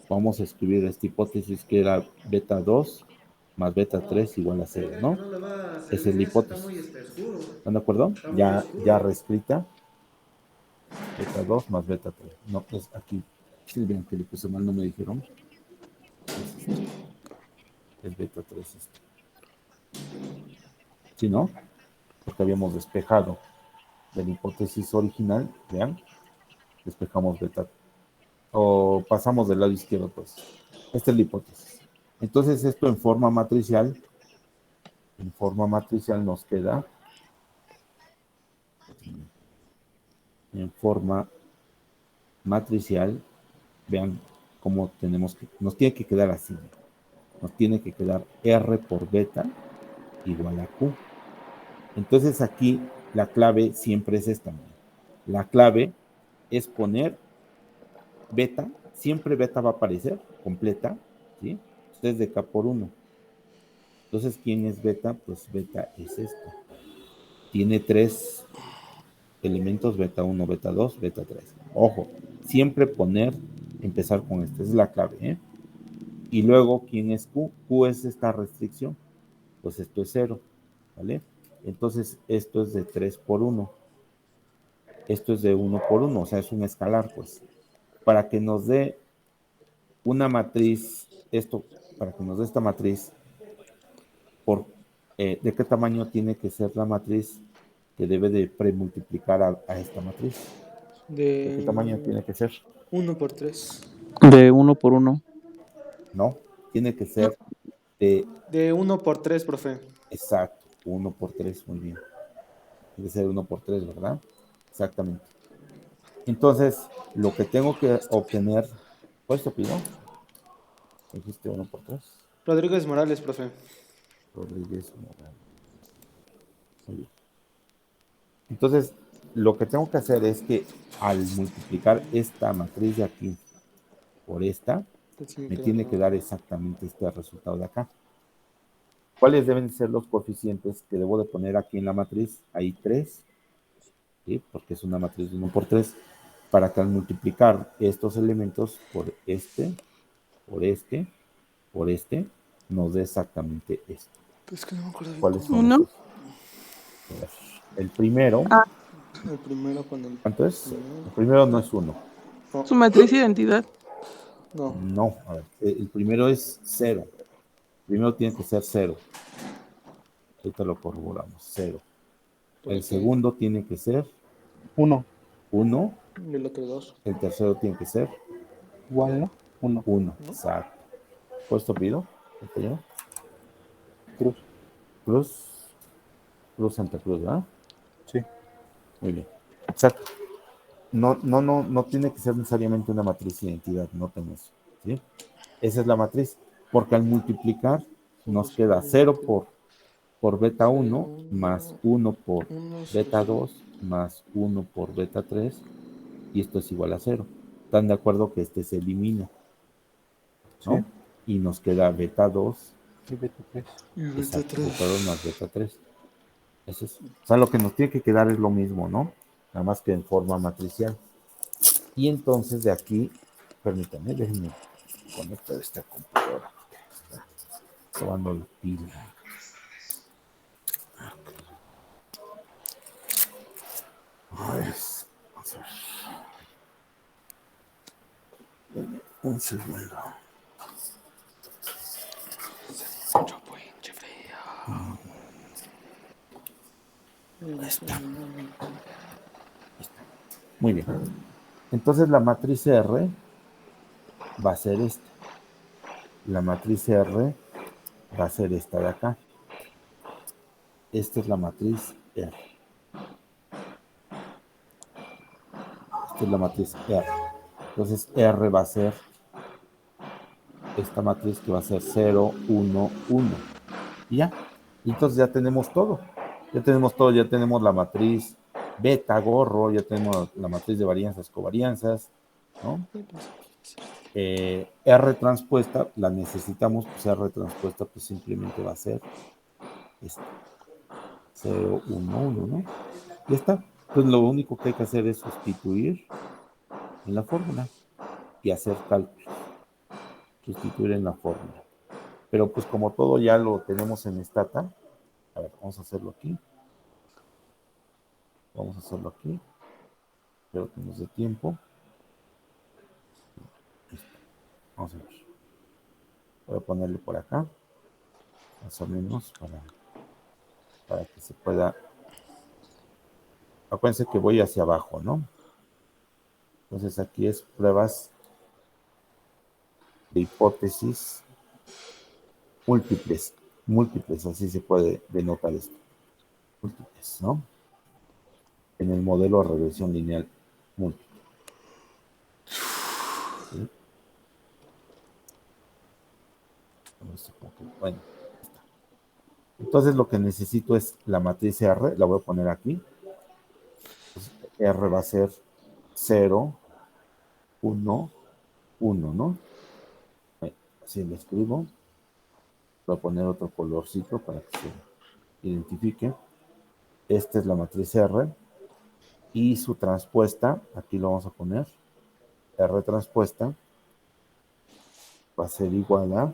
vamos a escribir esta hipótesis que era beta 2 más beta 3 igual a 0, Que ¿no? no le va a Esa es servir la eso, está hipótesis. muy oscuro. ¿Están de acuerdo? Está muy Ya oscuro. reescrita. Beta 2 más beta 3. No, es aquí. Silvia, que le puse mal, no me dijeron. Es beta 3 este. ¿Sí, no? Porque habíamos despejado de la hipótesis original, vean, despejamos beta, o pasamos del lado izquierdo, pues. Esta es la hipótesis. Entonces, esto en forma matricial nos queda, en forma matricial, vean cómo nos tiene que quedar así. Nos tiene que quedar R por beta igual a Q. Entonces aquí la clave siempre es esta. La clave es poner beta, siempre beta va a aparecer completa, ¿sí? Desde K por 1. Entonces, ¿quién es beta? Pues beta es esto. Tiene 3 elementos, beta 1, beta 2, beta 3. Ojo, siempre empezar con esta, es la clave, ¿eh? Y luego, ¿quién es Q? Q es esta restricción, pues esto es 0, ¿vale? Entonces, esto es de 3 por 1. Esto es de 1 por 1, o sea, es un escalar, pues. Para que nos dé una matriz, para que nos dé esta matriz, ¿de qué tamaño tiene que ser la matriz que debe de premultiplicar a esta matriz? ¿De qué tamaño De tiene que ser? 1 por 3. De uno por uno. No, tiene que ser de, De 1 por 3, profe. exacto, 1 por 3, muy bien. Tiene que ser 1 por 3, ¿verdad? Exactamente. Entonces, lo que tengo que obtener, ¿cuál es tu opinión? Dijiste 1 por 3. Rodríguez Morales, profe. Rodríguez Morales. Muy bien. Entonces, lo que tengo que hacer es que al multiplicar esta matriz de aquí por esta, Sí me me queda tiene que raro. dar exactamente este resultado de acá. ¿Cuáles deben ser los coeficientes que debo de poner aquí en la matriz? Hay 3, ¿sí? Porque es una matriz de 1 por 3. para que al multiplicar estos elementos por este, por este, por este, nos dé exactamente esto. Es que no me acuerdo bien ¿Cuáles cómo. son Uno. estos? A ver, el primero, Ah, El primero con el. ¿cuánto es? Primero. El primero no es 1. No, su matriz identidad. no. No, a ver, el primero es 0. Primero tiene que ser 0. Ahorita lo corroboramos, 0. ¿Por El aquí? segundo tiene que ser 1. 1. Y el otro 2. El tercero tiene que ser Igual, ¿no? 1. 1. ¿No? Exacto. ¿Puesto pido? ¿Compañero? Cruz. Cruz. Cruz Santa Cruz, ¿verdad? Sí. Muy bien. Exacto. No tiene que ser necesariamente una matriz de identidad, noten eso. ¿Sí? Esa es la matriz, porque al multiplicar nos queda 0 por beta 1 más 1 por beta 2 más 1 por beta 3 y esto es igual a 0. ¿Están de acuerdo que este se elimina? ¿No? Sí. Y nos queda beta 2, Y beta 3. Y beta exacto, 3. beta 2 más beta 3. Eso es. O sea, lo que nos tiene que quedar es lo mismo, ¿no? Nada más que en forma matricial. Y entonces de aquí, permítanme, déjenme conectar esta computadora. Está tomando la pila. Vamos a ver. Un segundo. Mucho pinche frío. Ahí está. Muy bien. Entonces la matriz R va a ser esta. La matriz R va a ser esta de acá. Esta es la matriz R. Esta es la matriz R. Entonces R va a ser esta matriz que va a ser 0, 1, 1. Y ya. Y entonces ya tenemos todo. Ya tenemos todo. Ya tenemos la matriz beta, gorro. Ya tenemos la matriz de varianzas, covarianzas. ¿No? R transpuesta la necesitamos. Pues R transpuesta pues simplemente va a ser esta. 0, 1, 1, ¿no? Ya está. Entonces lo único que hay que hacer es sustituir en la fórmula y hacer cálculos. Sustituir en la fórmula. Pero pues como todo ya lo tenemos en Stata, a ver, vamos a hacerlo aquí. Vamos a hacerlo aquí. Espero que nos dé tiempo. Listo. Vamos a ver. Voy a ponerle por acá. Más o menos para que se pueda. Acuérdense que voy hacia abajo, ¿no? Entonces aquí es pruebas de hipótesis múltiples. Múltiples, así se puede denotar esto. Múltiples, ¿no? En el modelo de regresión lineal múltiple. ¿Sí? Bueno, está. Entonces lo que necesito es la matriz R, la voy a poner aquí. Entonces, R va a ser 0, 1, 1, ¿no? Así lo escribo. Voy a poner otro colorcito para que se identifique. Esta es la matriz R y su transpuesta, aquí lo vamos a poner, R transpuesta, va a ser igual a,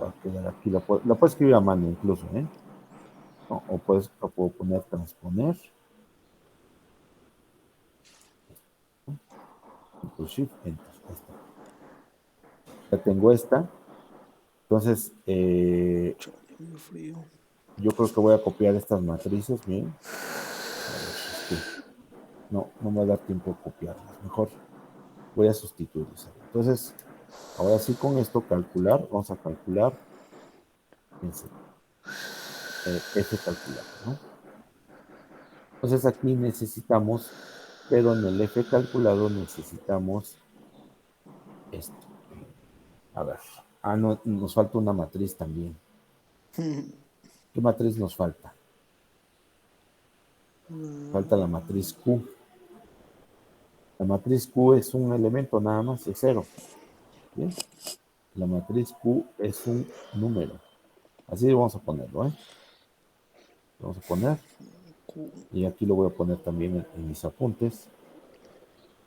va a quedar aquí, la puedo escribir a mano incluso, ¿eh? No, o puedo poner transponer, Ctrl Shift, Enter, ahí está. Ya tengo esta, entonces Muy frío. yo creo que voy a copiar estas matrices, bien. A ver, no me va a dar tiempo de copiarlas, mejor voy a sustituirlas. Entonces, ahora sí con esto calcular, vamos a calcular, fíjense, F calculado, ¿no? Entonces aquí necesitamos, pero en el F calculado necesitamos esto. A ver, no, nos falta una matriz también. ¿Qué matriz nos falta? Falta la matriz Q. La matriz Q es un elemento nada más, es 0. ¿Bien? La matriz Q es un número. Así vamos a ponerlo, ¿eh? Vamos a poner. Y aquí lo voy a poner también en mis apuntes.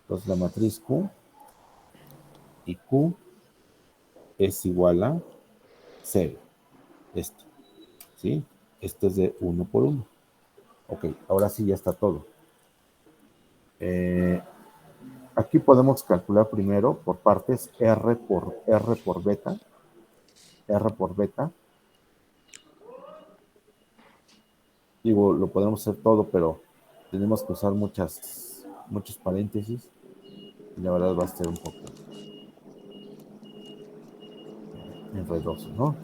Entonces la matriz Q y Q es igual a 0. Esto, ¿sí? Esto es de 1 por 1. Ok, ahora sí ya está todo. Aquí podemos calcular primero por partes R por beta. R por beta. Digo, lo podemos hacer todo, pero tenemos que usar muchos paréntesis. Y la verdad va a ser un poco enredoso, ¿no?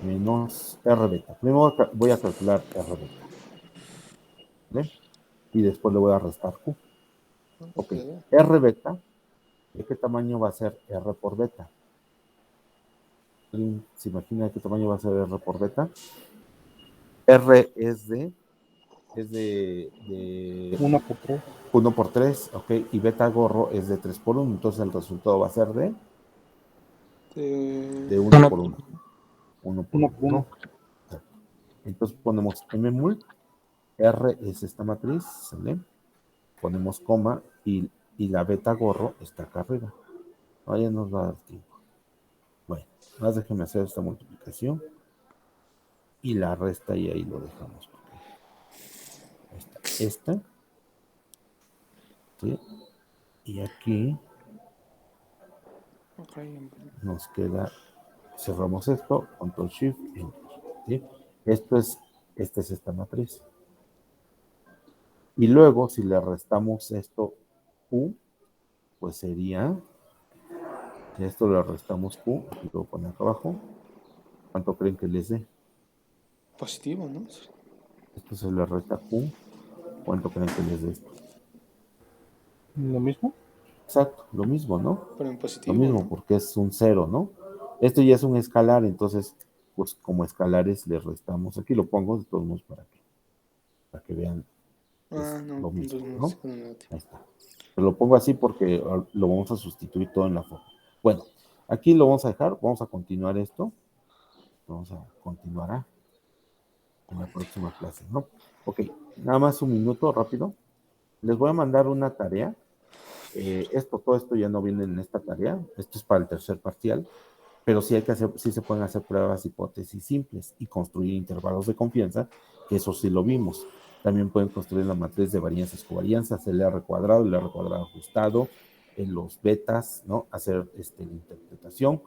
Menos R beta. Primero voy a calcular R beta. ¿Vale? Y después le voy a restar Q. Ok, R beta, ¿de qué tamaño va a ser R por beta? ¿Alguien se imagina de qué tamaño va a ser R por beta? R es de 1 por 3. 1 por 3, ok, y beta gorro es de 3 por 1, entonces el resultado va a ser de 1 por 1. 1 por 1 1, por 1. ¿no? Entonces ponemos mmult, R es esta matriz, ¿sale? Ponemos coma y la beta gorro está acá arriba. Ya nos va a dar tiempo. Bueno, más déjenme hacer esta multiplicación y la resta y ahí lo dejamos. Esta, ¿sí? Y aquí nos queda, cerramos esto, control shift, enter, ¿sí? Esta es esta matriz. Y luego, si le restamos esto Q, pues sería, si a esto le restamos Q, aquí lo voy a poner acá abajo, ¿cuánto creen que les dé? Positivo, ¿no? Esto se le resta Q, ¿cuánto creen que les dé esto? ¿Lo mismo? Exacto, lo mismo, ¿no? Pero en Lo positivo, mismo, ¿no? porque es un 0, ¿no? Esto ya es un escalar, entonces, pues como escalares le restamos, aquí lo pongo de todos modos para que vean Ah, no, lo mismo, entonces no ¿no? es con el otro. Ahí está. Pero lo pongo así porque lo vamos a sustituir todo en la forma. Bueno, aquí lo vamos a dejar, vamos a continuar esto, vamos a continuar en la próxima clase, ¿no? Ok, nada más un minuto rápido. Les voy a mandar una tarea. Todo esto ya no viene en esta tarea, esto es para el tercer parcial, pero sí se pueden hacer pruebas, hipótesis simples y construir intervalos de confianza, que eso sí lo vimos. También pueden construir la matriz de varianzas covarianzas, el R cuadrado, el R cuadrado ajustado, en los betas, ¿no? Hacer la interpretación.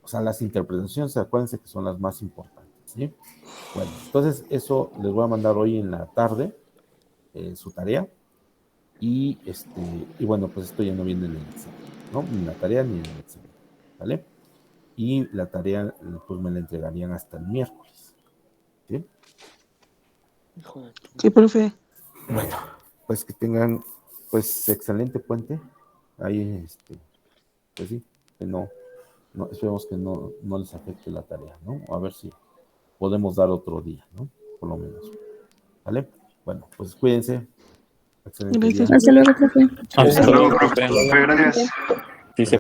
O sea, las interpretaciones, acuérdense que son las más importantes, ¿sí? Bueno, entonces eso les voy a mandar hoy en la tarde, su tarea. Y bueno, pues esto ya no viene en el examen, ¿no? Ni en la tarea ni en el examen, ¿vale? Y la tarea, pues me la entregarían hasta el miércoles, ¿sí? Hijo de tu... Sí, profe. Bueno, pues que tengan, pues, excelente puente. Ahí, pues sí, que no, esperemos que no les afecte la tarea, ¿no? A ver si podemos dar otro día, ¿no? Por lo menos, ¿vale? Bueno, pues cuídense. Excelente día. Gracias, Hasta profe. luego, profe. Hasta Hasta luego, luego. profe. Profe, gracias. Sí, se